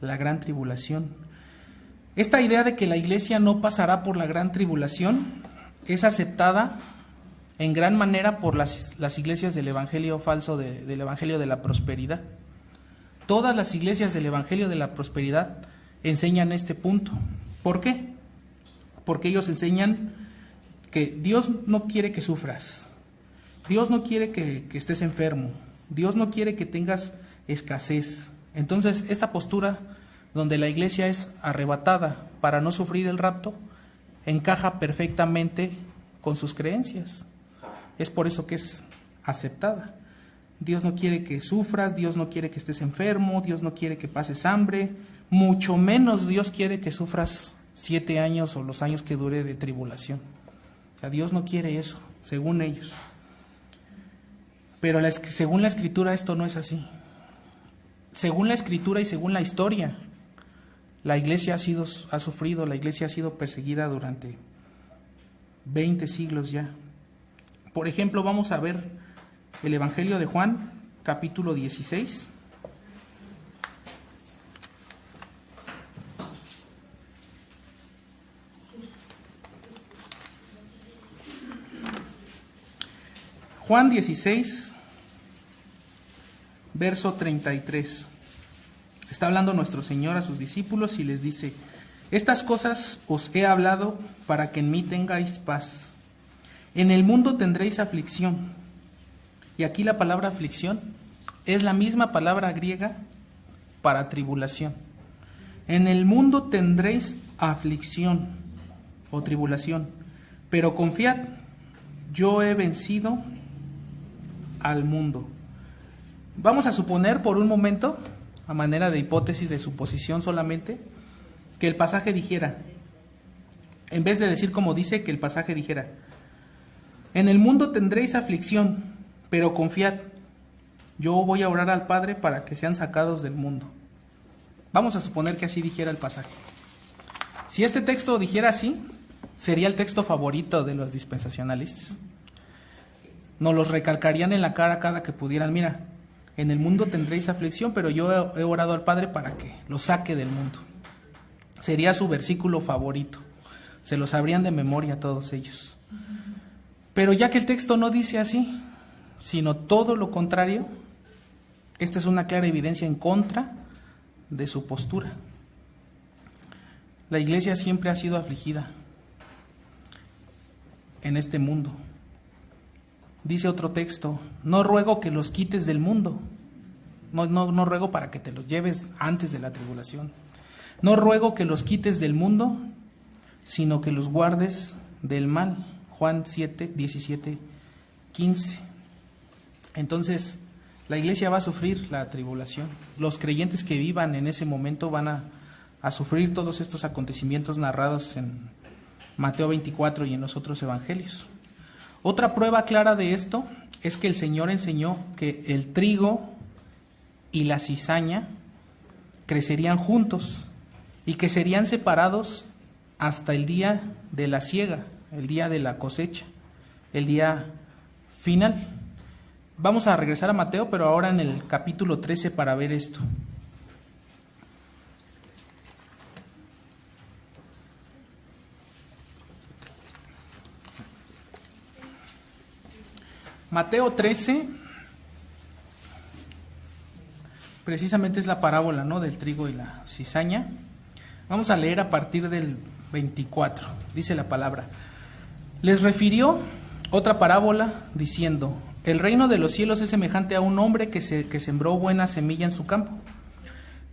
la gran tribulación. Esta idea de que la iglesia no pasará por la gran tribulación es aceptada en gran manera por las iglesias del evangelio falso, del evangelio de la prosperidad. Todas las iglesias del evangelio de la prosperidad enseñan este punto. ¿Por qué? Porque ellos enseñan que Dios no quiere que sufras, Dios no quiere que estés enfermo, Dios no quiere que tengas escasez. Entonces, esta postura donde la iglesia es arrebatada para no sufrir el rapto, encaja perfectamente con sus creencias. Es por eso que es aceptada. Dios no quiere que sufras, Dios no quiere que estés enfermo, Dios no quiere que pases hambre, mucho menos Dios quiere que sufras 7 años o los años que dure de tribulación. O sea, Dios no quiere eso, según ellos. Pero según la Escritura esto no es así. Según la Escritura y según la historia, la iglesia ha sufrido, la iglesia ha sido perseguida durante 20 siglos ya. Por ejemplo, vamos a ver el Evangelio de Juan, capítulo 16. Juan 16, verso 33. Está hablando nuestro Señor a sus discípulos y les dice: estas cosas os he hablado para que en mí tengáis paz. En el mundo tendréis aflicción. Y aquí la palabra aflicción es la misma palabra griega para tribulación. En el mundo tendréis aflicción o tribulación, pero confiad, yo he vencido al mundo. Vamos a suponer por un momento, a manera de hipótesis, de suposición solamente, que el pasaje dijera, en vez de decir como dice, que el pasaje dijera: en el mundo tendréis aflicción, pero confiad, yo voy a orar al Padre para que sean sacados del mundo. Vamos a suponer que así dijera el pasaje. Si este texto dijera así, sería el texto favorito de los dispensacionalistas. Nos los recalcarían en la cara cada que pudieran: mira, en el mundo tendréis aflicción, pero yo he orado al Padre para que lo saque del mundo. Sería su versículo favorito. Se lo sabrían de memoria todos ellos. Pero ya que el texto no dice así, sino todo lo contrario, esta es una clara evidencia en contra de su postura. La iglesia siempre ha sido afligida en este mundo. Dice otro texto: no ruego que los quites del mundo. No ruego para que te los lleves antes de la tribulación. No ruego que los quites del mundo, sino que los guardes del mal. Juan 7, 17, 15. Entonces, la iglesia va a sufrir la tribulación. Los creyentes que vivan en ese momento van a sufrir todos estos acontecimientos narrados en Mateo 24 y en los otros evangelios. Otra prueba clara de esto es que el Señor enseñó que el trigo y la cizaña crecerían juntos y que serían separados hasta el día de la siega, el día de la cosecha, el día final. Vamos a regresar a Mateo, pero ahora en el capítulo 13 para ver esto. Mateo 13, precisamente es la parábola, ¿no?, del trigo y la cizaña. Vamos a leer a partir del 24. Dice la palabra: les refirió otra parábola diciendo: el reino de los cielos es semejante a un hombre que sembró buena semilla en su campo.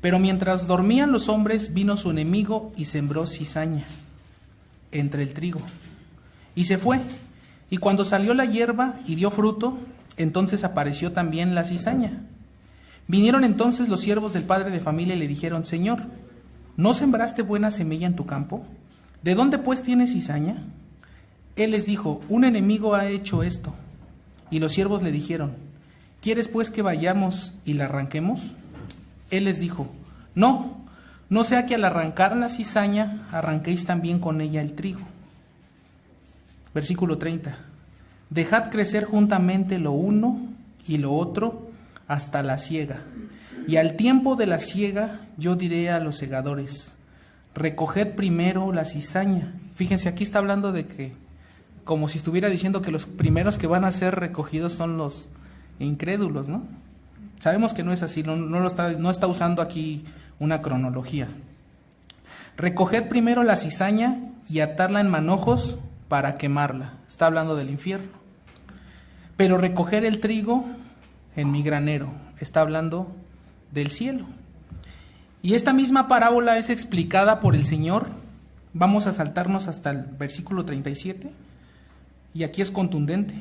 Pero mientras dormían los hombres, vino su enemigo y sembró cizaña entre el trigo. Y se fue. Y cuando salió la hierba y dio fruto, entonces apareció también la cizaña. Vinieron entonces los siervos del padre de familia y le dijeron: Señor, ¿no sembraste buena semilla en tu campo? ¿De dónde pues tienes cizaña? Él les dijo: un enemigo ha hecho esto. Y los siervos le dijeron: ¿quieres pues que vayamos y la arranquemos? Él les dijo: no sea que al arrancar la cizaña arranquéis también con ella el trigo. Versículo 30. Dejad crecer juntamente lo uno y lo otro hasta la siega. Y al tiempo de la siega yo diré a los segadores: recoged primero la cizaña. Fíjense, aquí está hablando de que, como si estuviera diciendo que los primeros que van a ser recogidos son los incrédulos, ¿no? Sabemos que no es así, no está usando aquí una cronología. Recoged primero la cizaña y atarla en manojos para quemarla. Está hablando del infierno. Pero recoger el trigo en mi granero. Está hablando del cielo. Y esta misma parábola es explicada por el Señor. Vamos a saltarnos hasta el versículo 37. Y aquí es contundente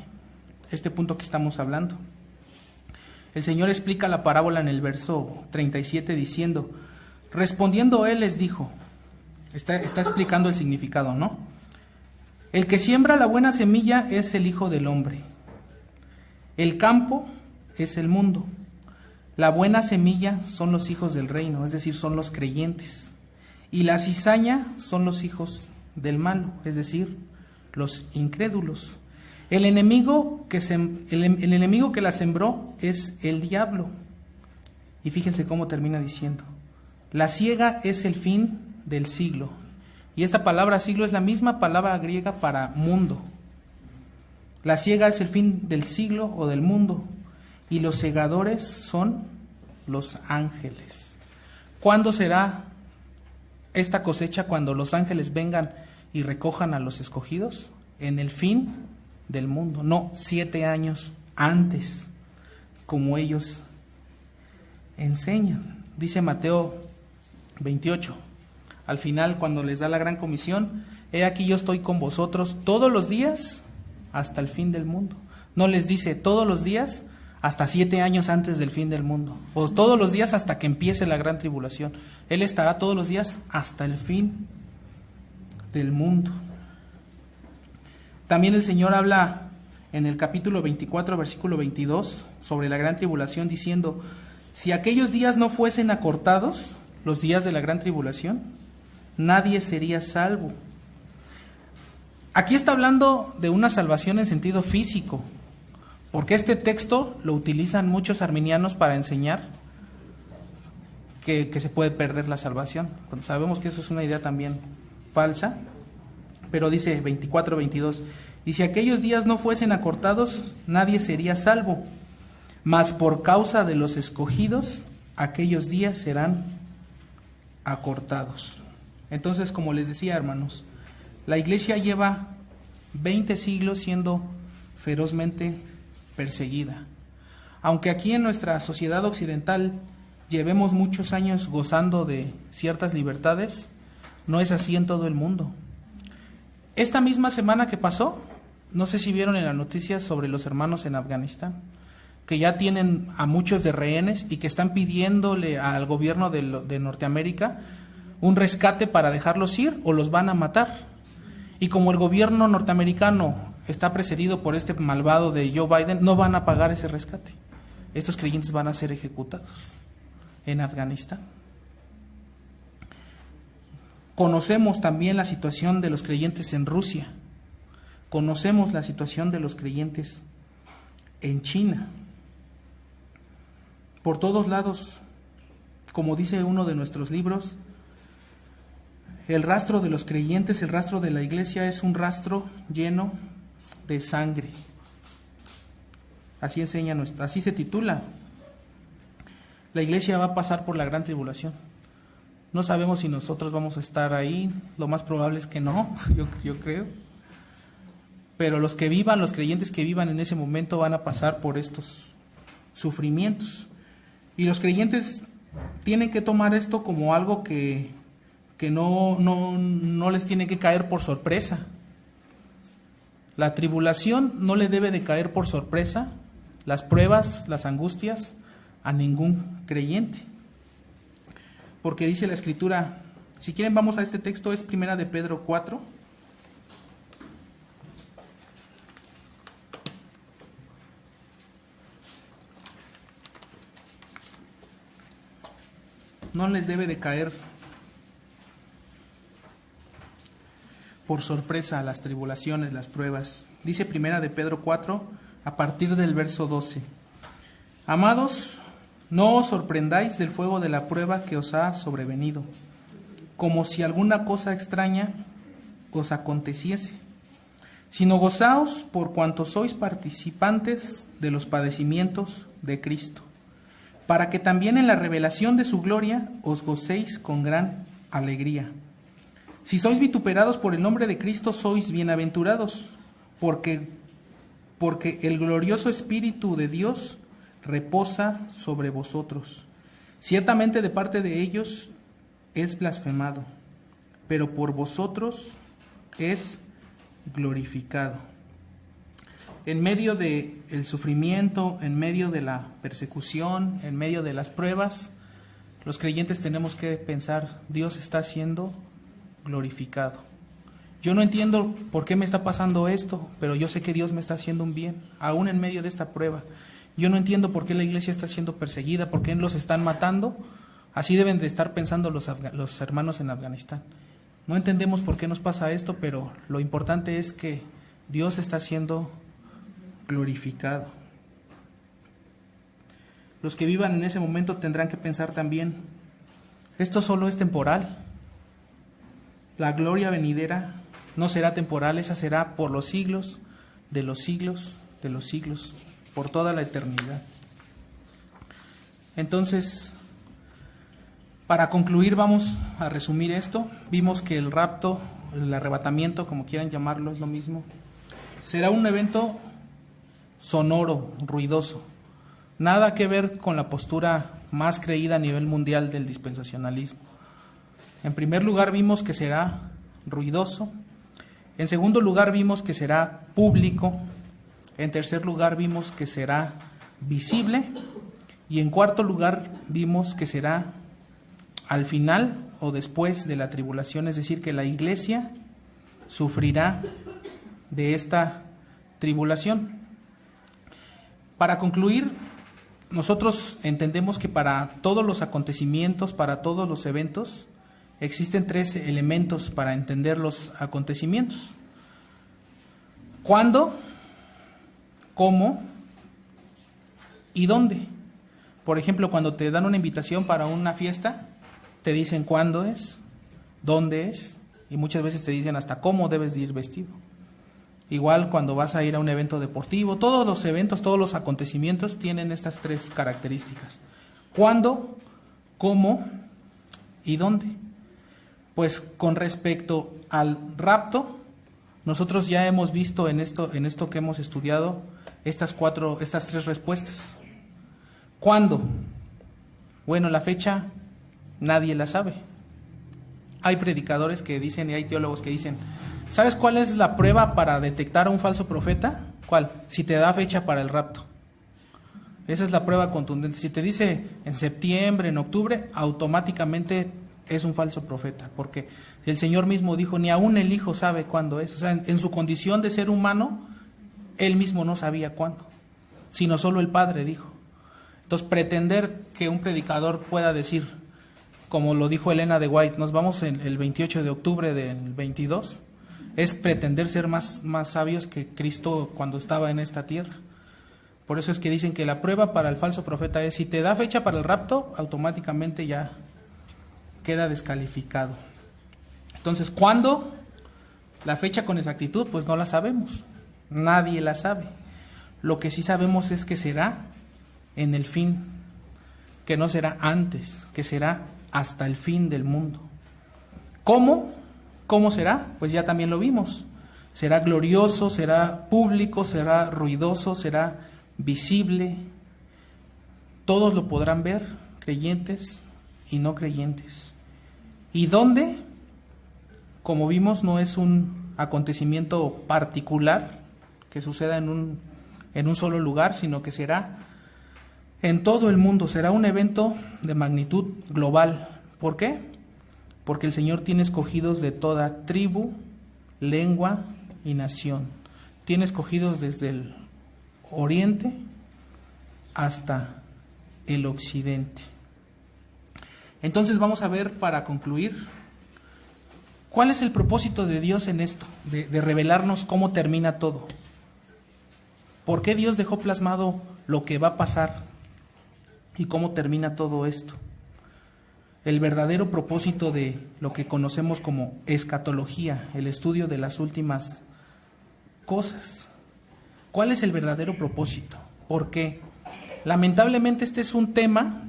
este punto que estamos hablando. El Señor explica la parábola en el verso 37 diciendo: respondiendo él les dijo, está explicando el significado, ¿no? El que siembra la buena semilla es el Hijo del Hombre. El campo es el mundo. La buena semilla son los hijos del reino, es decir, son los creyentes. Y la cizaña son los hijos del malo, es decir, los incrédulos. El enemigo que la sembró es el diablo. Y fíjense cómo termina diciendo: la siega es el fin del siglo. Y esta palabra siglo es la misma palabra griega para mundo. La siega es el fin del siglo o del mundo. Y los segadores son los ángeles. ¿Cuándo será esta cosecha? Cuando los ángeles vengan y recojan a los escogidos. En el fin del mundo, no 7 años antes, como ellos enseñan. Dice Mateo 28, al final, cuando les da la gran comisión: he aquí yo estoy con vosotros todos los días hasta el fin del mundo. No les dice todos los días hasta 7 años antes del fin del mundo, o todos los días hasta que empiece la gran tribulación. Él estará todos los días hasta el fin del mundo. También el Señor habla en el capítulo 24, versículo 22, sobre la gran tribulación, diciendo: si aquellos días no fuesen acortados, los días de la gran tribulación, nadie sería salvo. Aquí está hablando de una salvación en sentido físico, porque este texto lo utilizan muchos arminianos para enseñar que se puede perder la salvación, cuando sabemos que eso es una idea también falsa. Pero dice 24, 22, y si aquellos días no fuesen acortados, nadie sería salvo, mas por causa de los escogidos, aquellos días serán acortados. Entonces, como les decía, hermanos, la iglesia lleva 20 siglos siendo ferozmente perseguida. Aunque aquí en nuestra sociedad occidental llevemos muchos años gozando de ciertas libertades, no es así en todo el mundo. Esta misma semana que pasó, no sé si vieron en las noticias sobre los hermanos en Afganistán, que ya tienen a muchos de rehenes y que están pidiéndole al gobierno de Norteamérica un rescate para dejarlos ir o los van a matar. Y como el gobierno norteamericano está precedido por este malvado de Joe Biden, no van a pagar ese rescate. Estos creyentes van a ser ejecutados en Afganistán. Conocemos también la situación de los creyentes en Rusia. Conocemos la situación de los creyentes en China. Por todos lados, como dice uno de nuestros libros, el rastro de los creyentes, el rastro de la iglesia es un rastro lleno de sangre. Así enseña así se titula. La iglesia va a pasar por la gran tribulación. No sabemos si nosotros vamos a estar ahí, lo más probable es que no, yo creo. Pero los que vivan, los creyentes que vivan en ese momento van a pasar por estos sufrimientos. Y los creyentes tienen que tomar esto como algo que no les tiene que caer por sorpresa. La tribulación no le debe de caer por sorpresa, las pruebas, las angustias, a ningún creyente. Porque dice la Escritura, si quieren vamos a este texto, es 1 de Pedro 4. No les debe de caer por sorpresa las tribulaciones, las pruebas. Dice 1 de Pedro 4, a partir del verso 12. Amados, no os sorprendáis del fuego de la prueba que os ha sobrevenido, como si alguna cosa extraña os aconteciese, sino gozaos por cuanto sois participantes de los padecimientos de Cristo, para que también en la revelación de su gloria os gocéis con gran alegría. Si sois vituperados por el nombre de Cristo, sois bienaventurados, porque el glorioso Espíritu de Dios reposa sobre vosotros. Ciertamente de parte de ellos es blasfemado, pero por vosotros es glorificado. En medio del sufrimiento, en medio de la persecución, en medio de las pruebas, los creyentes tenemos que pensar, Dios está siendo glorificado. Yo no entiendo por qué me está pasando esto, pero yo sé que Dios me está haciendo un bien, aún en medio de esta prueba. Yo no entiendo por qué la iglesia está siendo perseguida, por qué los están matando. Así deben de estar pensando los hermanos en Afganistán. No entendemos por qué nos pasa esto, pero lo importante es que Dios está siendo glorificado. Los que vivan en ese momento tendrán que pensar también, esto solo es temporal. La gloria venidera no será temporal, esa será por los siglos de los siglos de los siglos, por toda la eternidad. Entonces, para concluir, vamos a resumir esto. Vimos que el rapto, el arrebatamiento, como quieran llamarlo, es lo mismo. Será un evento sonoro, ruidoso. Nada que ver con la postura más creída a nivel mundial del dispensacionalismo. En primer lugar, vimos que será ruidoso. En segundo lugar, vimos que será público. En tercer lugar, vimos que será visible. Y en cuarto lugar, vimos que será al final o después de la tribulación, es decir, que la iglesia sufrirá de esta tribulación. Para concluir, nosotros entendemos que para todos los acontecimientos, para todos los eventos, existen tres elementos para entender los acontecimientos: ¿cuándo?, ¿cómo? ¿Y dónde? Por ejemplo, cuando te dan una invitación para una fiesta, te dicen cuándo es, dónde es, y muchas veces te dicen hasta cómo debes de ir vestido. Igual cuando vas a ir a un evento deportivo, todos los eventos, todos los acontecimientos tienen estas tres características: ¿cuándo?, ¿cómo? ¿Y dónde? Pues con respecto al rapto, nosotros ya hemos visto en esto que hemos estudiado estas tres respuestas. ¿Cuándo? Bueno, la fecha nadie la sabe. Hay predicadores que dicen y hay teólogos que dicen, ¿sabes cuál es la prueba para detectar a un falso profeta? ¿Cuál? Si te da fecha para el rapto. Esa es la prueba contundente. Si te dice en septiembre, en octubre, automáticamente es un falso profeta, porque el Señor mismo dijo, ni aún el Hijo sabe cuándo es. O sea, en su condición de ser humano, Él mismo no sabía cuándo, sino solo el Padre dijo. Entonces, pretender que un predicador pueda decir, como lo dijo Elena de White, nos vamos el 28 de octubre del 22, es pretender ser más sabios que Cristo cuando estaba en esta tierra. Por eso es que dicen que la prueba para el falso profeta es, si te da fecha para el rapto, automáticamente ya queda descalificado. Entonces, ¿cuándo? La fecha con exactitud, pues no la sabemos. Nadie la sabe. Lo que sí sabemos es que será en el fin, que no será antes, que será hasta el fin del mundo. ¿Cómo? ¿Cómo será? Pues ya también lo vimos. Será glorioso, será público, será ruidoso, será visible. Todos lo podrán ver, creyentes y no creyentes. ¿Y dónde? Como vimos, no es un acontecimiento particular que suceda en un solo lugar, sino que será en todo el mundo. Será un evento de magnitud global. ¿Por qué? Porque el Señor tiene escogidos de toda tribu, lengua y nación. Tiene escogidos desde el oriente hasta el occidente. Entonces vamos a ver, para concluir, ¿cuál es el propósito de Dios en esto? De revelarnos cómo termina todo. ¿Por qué Dios dejó plasmado lo que va a pasar y cómo termina todo esto? El verdadero propósito de lo que conocemos como escatología, el estudio de las últimas cosas. ¿Cuál es el verdadero propósito? ¿Por qué? Lamentablemente este es un tema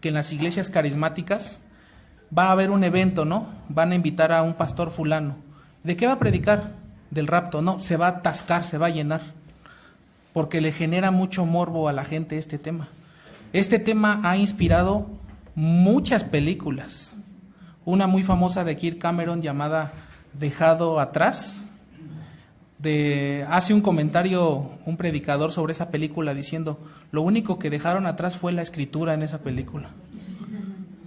que en las iglesias carismáticas va a haber un evento, ¿no? Van a invitar a un pastor fulano. ¿De qué va a predicar? Del rapto. No, se va a atascar, se va a llenar. porque le genera mucho morbo a la gente este tema. Este tema ha inspirado muchas películas. Una muy famosa de Kirk Cameron llamada Dejado Atrás. Hace un comentario un predicador sobre esa película diciendo: lo único que dejaron atrás fue la escritura en esa película,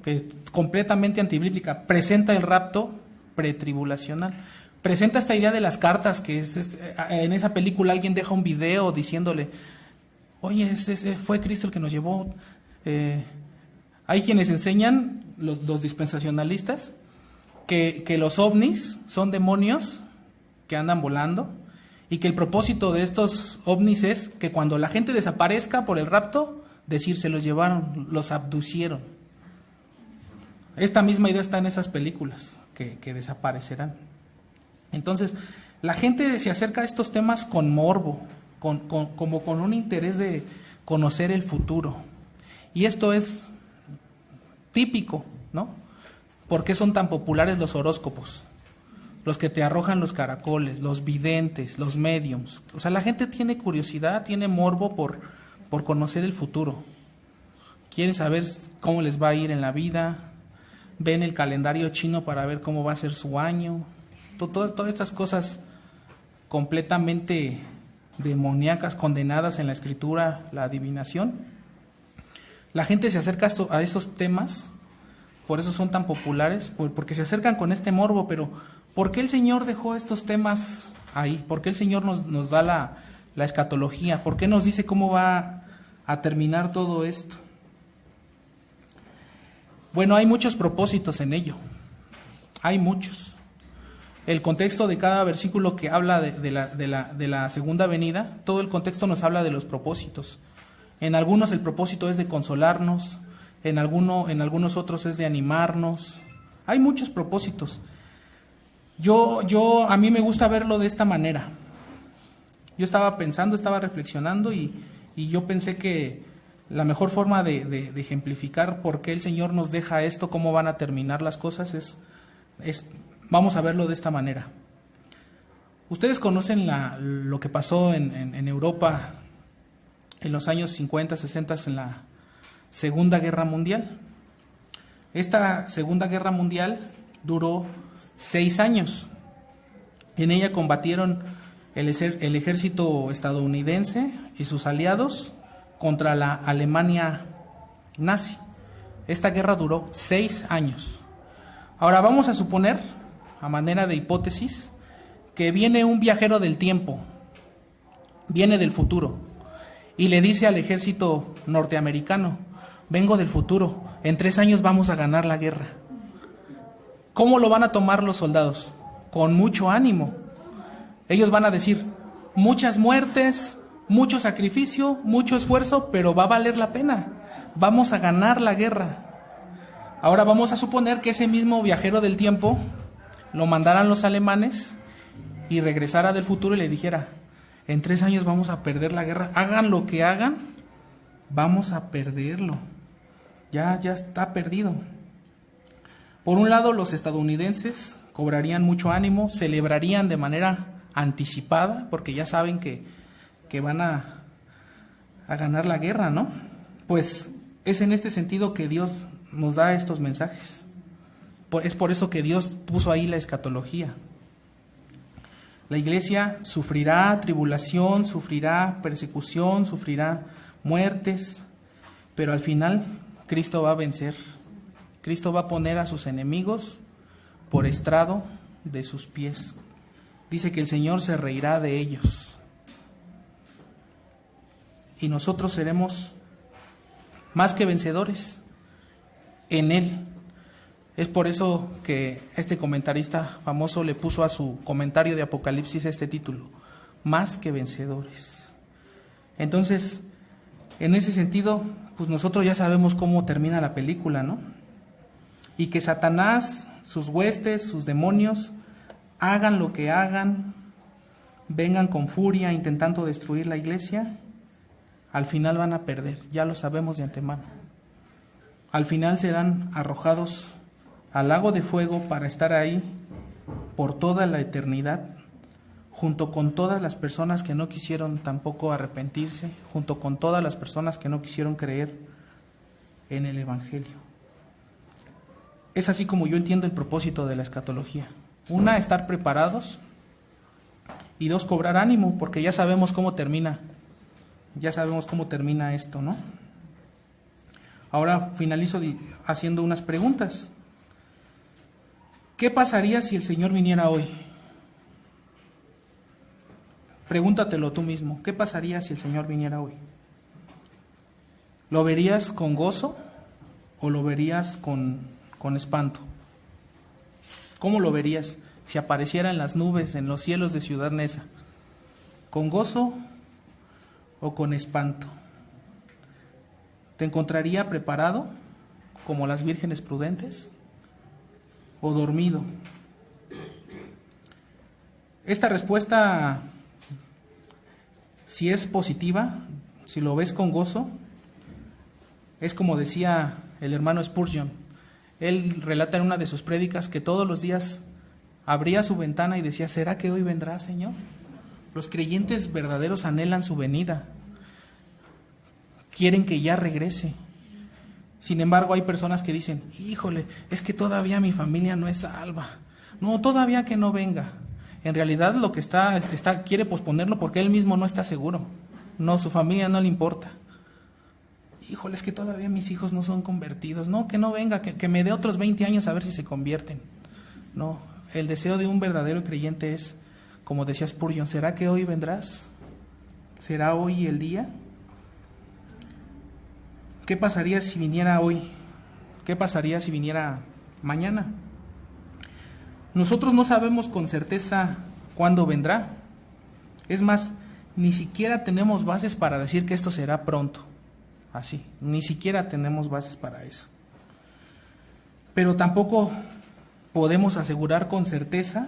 que es completamente antibíblica. Presenta el rapto pretribulacional. Presenta esta idea de las cartas, que en esa película alguien deja un video diciéndole: oye, fue Cristo el que nos llevó. Hay quienes enseñan, los dispensacionalistas, que los ovnis son demonios que andan volando, y que el propósito de estos ovnis es que cuando la gente desaparezca por el rapto, decir: se los llevaron, los abducieron. Esta misma idea está en esas películas, que desaparecerán. Entonces, la gente se acerca a estos temas con morbo, como con un interés de conocer el futuro. Y esto es típico, ¿no? ¿Por qué son tan populares los horóscopos? Los que te arrojan los caracoles, los videntes, los médiums. O sea, la gente tiene curiosidad, tiene morbo por conocer el futuro. Quieren saber cómo les va a ir en la vida. Ven el calendario chino para ver cómo va a ser su año. Todas estas cosas completamente demoníacas, condenadas en la escritura, la adivinación. La gente se acerca a esos temas, por eso son tan populares, porque se acercan con este morbo. Pero ¿por qué el Señor dejó estos temas ahí? ¿Por qué el Señor nos da la escatología? ¿Por qué nos dice cómo va a terminar todo esto? Bueno, hay muchos propósitos en ello. Hay muchos. El contexto de cada versículo que habla de la segunda venida, todo el contexto nos habla de los propósitos. En algunos el propósito es de consolarnos, en algunos otros es de animarnos. Hay muchos propósitos. A mí me gusta verlo de esta manera. Yo estaba pensando, estaba reflexionando y yo pensé que la mejor forma de ejemplificar por qué el Señor nos deja esto, cómo van a terminar las cosas, es vamos a verlo de esta manera. Ustedes conocen lo que pasó en Europa en los años 50, 60, en la Segunda Guerra Mundial. Esta Segunda Guerra Mundial duró 6 años. En ella combatieron el ejército estadounidense y sus aliados contra la Alemania nazi. Esta guerra duró 6 años. Ahora vamos a suponer, a manera de hipótesis, que viene un viajero del tiempo, viene del futuro, y le dice al ejército norteamericano: vengo del futuro, en 3 años vamos a ganar la guerra. ¿Cómo lo van a tomar los soldados? Con mucho ánimo. Ellos van a decir: muchas muertes, mucho sacrificio, mucho esfuerzo, pero va a valer la pena. Vamos a ganar la guerra. Ahora vamos a suponer que ese mismo viajero del tiempo lo mandaran los alemanes y regresara del futuro y le dijera: en 3 años vamos a perder la guerra, hagan lo que hagan, vamos a perderlo. Ya está perdido. Por un lado, los estadounidenses cobrarían mucho ánimo, celebrarían de manera anticipada, porque ya saben que van a ganar la guerra, ¿no? Pues es en este sentido que Dios nos da estos mensajes. Es por eso que Dios puso ahí la escatología. La iglesia sufrirá tribulación, sufrirá persecución, sufrirá muertes, pero al final Cristo va a vencer. Cristo va a poner a sus enemigos por estrado de sus pies. Dice que el Señor se reirá de ellos. Y nosotros seremos más que vencedores en Él. Es por eso que este comentarista famoso le puso a su comentario de Apocalipsis este título: más que vencedores. Entonces, en ese sentido, pues nosotros ya sabemos cómo termina la película, ¿no? Y que Satanás, sus huestes, sus demonios, hagan lo que hagan, vengan con furia intentando destruir la iglesia, al final van a perder, ya lo sabemos de antemano. Al final serán arrojados al lago de fuego para estar ahí por toda la eternidad, junto con todas las personas que no quisieron tampoco arrepentirse, junto con todas las personas que no quisieron creer en el Evangelio. Es así como yo entiendo el propósito de la escatología. Una, estar preparados, y dos, cobrar ánimo, porque ya sabemos cómo termina. Ya sabemos cómo termina esto, ¿no? Ahora finalizo haciendo unas preguntas. ¿Qué pasaría si el Señor viniera hoy? Pregúntatelo tú mismo. ¿Qué pasaría si el Señor viniera hoy? ¿Lo verías con gozo o lo verías con espanto? ¿Cómo lo verías si apareciera en las nubes, en los cielos de Ciudad Neza? ¿Con gozo o con espanto? ¿Te encontraría preparado, como las vírgenes prudentes, o dormido? Esta respuesta, si es positiva, si lo ves con gozo, es como decía el hermano Spurgeon. Él relata en una de sus prédicas que todos los días abría su ventana y decía: ¿será que hoy vendrá, Señor? Los creyentes verdaderos anhelan su venida, quieren que ya regrese. Sin embargo, hay personas que dicen: híjole, es que todavía mi familia no es salva, no, todavía que no venga. En realidad lo que quiere posponerlo porque él mismo no está seguro, no, su familia no le importa. Híjole, es que todavía mis hijos no son convertidos, no, que no venga, que me dé otros 20 años a ver si se convierten. No, el deseo de un verdadero creyente es, como decía Spurgeon: ¿será que hoy vendrás? ¿Será hoy el día? ¿Qué pasaría si viniera hoy? ¿Qué pasaría si viniera mañana? Nosotros no sabemos con certeza cuándo vendrá. Es más, ni siquiera tenemos bases para decir que esto será pronto. Así, ni siquiera tenemos bases para eso. Pero tampoco podemos asegurar con certeza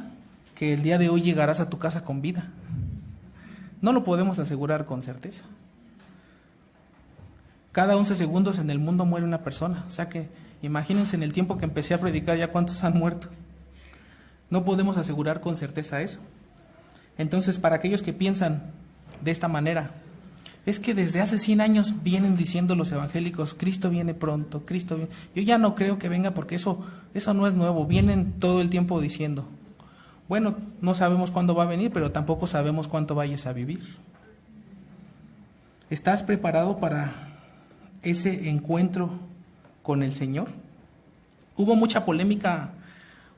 que el día de hoy llegarás a tu casa con vida. No lo podemos asegurar con certeza. Cada 11 segundos en el mundo muere una persona. O sea que imagínense, en el tiempo que empecé a predicar, ya cuántos han muerto. No podemos asegurar con certeza eso. Entonces, para aquellos que piensan de esta manera, es que desde hace 100 años vienen diciendo los evangélicos: Cristo viene pronto, Cristo viene. Yo ya no creo que venga porque eso no es nuevo, vienen todo el tiempo diciendo. Bueno, no sabemos cuándo va a venir, pero tampoco sabemos cuánto vayas a vivir. ¿Estás preparado para ese encuentro con el Señor? Hubo mucha polémica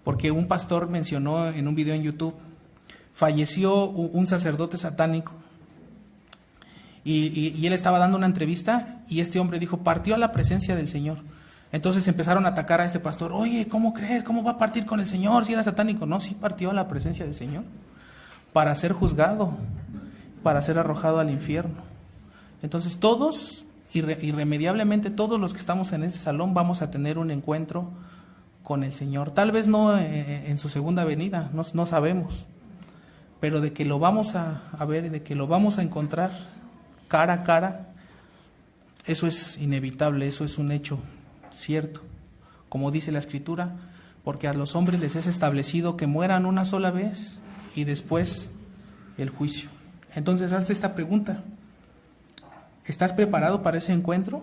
porque un pastor mencionó en un video en YouTube: falleció un sacerdote satánico y él estaba dando una entrevista y este hombre dijo: partió a la presencia del Señor. Entonces empezaron a atacar a este pastor: oye, ¿cómo crees? ¿Cómo va a partir con el Señor si era satánico? No, sí partió a la presencia del Señor para ser juzgado, para ser arrojado al infierno. Entonces todos, irremediablemente todos los que estamos en este salón, vamos a tener un encuentro con el Señor. Tal vez no en su segunda venida, no sabemos, pero de que lo vamos a ver, de que lo vamos a encontrar cara a cara, eso es inevitable, eso es un hecho cierto. Como dice la Escritura: porque a los hombres les es establecido que mueran una sola vez y después el juicio. Entonces, hazte esta pregunta: ¿estás preparado para ese encuentro?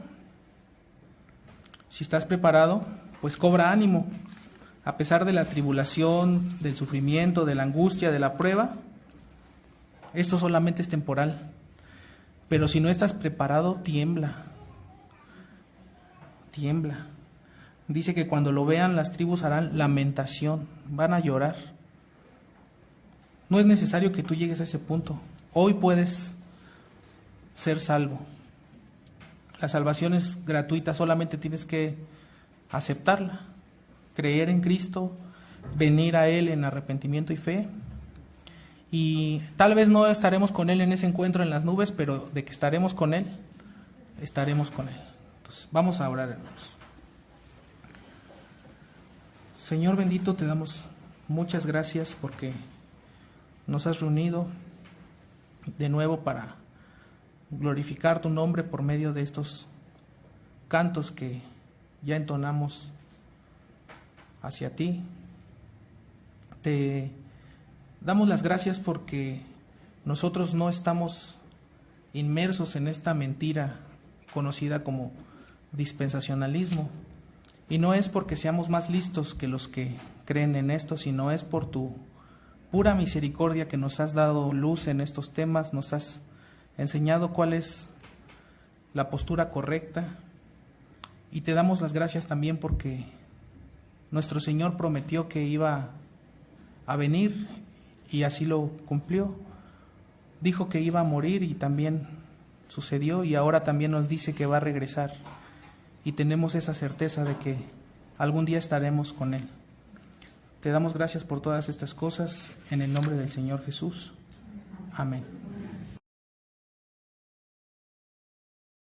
Si estás preparado, pues cobra ánimo. A pesar de la tribulación, del sufrimiento, de la angustia, de la prueba, esto solamente es temporal. Pero si no estás preparado, tiembla. Tiembla. Dice que cuando lo vean, las tribus harán lamentación, van a llorar. No es necesario que tú llegues a ese punto. Hoy puedes ser salvo. La salvación es gratuita, solamente tienes que aceptarla, creer en Cristo, venir a Él en arrepentimiento y fe. Y tal vez no estaremos con Él en ese encuentro en las nubes, pero de que estaremos con Él, estaremos con Él. Entonces, vamos a orar, hermanos. Señor bendito, te damos muchas gracias porque nos has reunido de nuevo para glorificar tu nombre por medio de estos cantos que ya entonamos hacia ti. Te Damos las gracias porque nosotros no estamos inmersos en esta mentira conocida como dispensacionalismo. Y no es porque seamos más listos que los que creen en esto, sino es por tu pura misericordia que nos has dado luz en estos temas, nos has enseñado cuál es la postura correcta. Y te damos las gracias también porque nuestro Señor prometió que iba a venir y así lo cumplió. Dijo que iba a morir y también sucedió, y ahora también nos dice que va a regresar. Y tenemos esa certeza de que algún día estaremos con Él. Te damos gracias por todas estas cosas, en el nombre del Señor Jesús. Amén.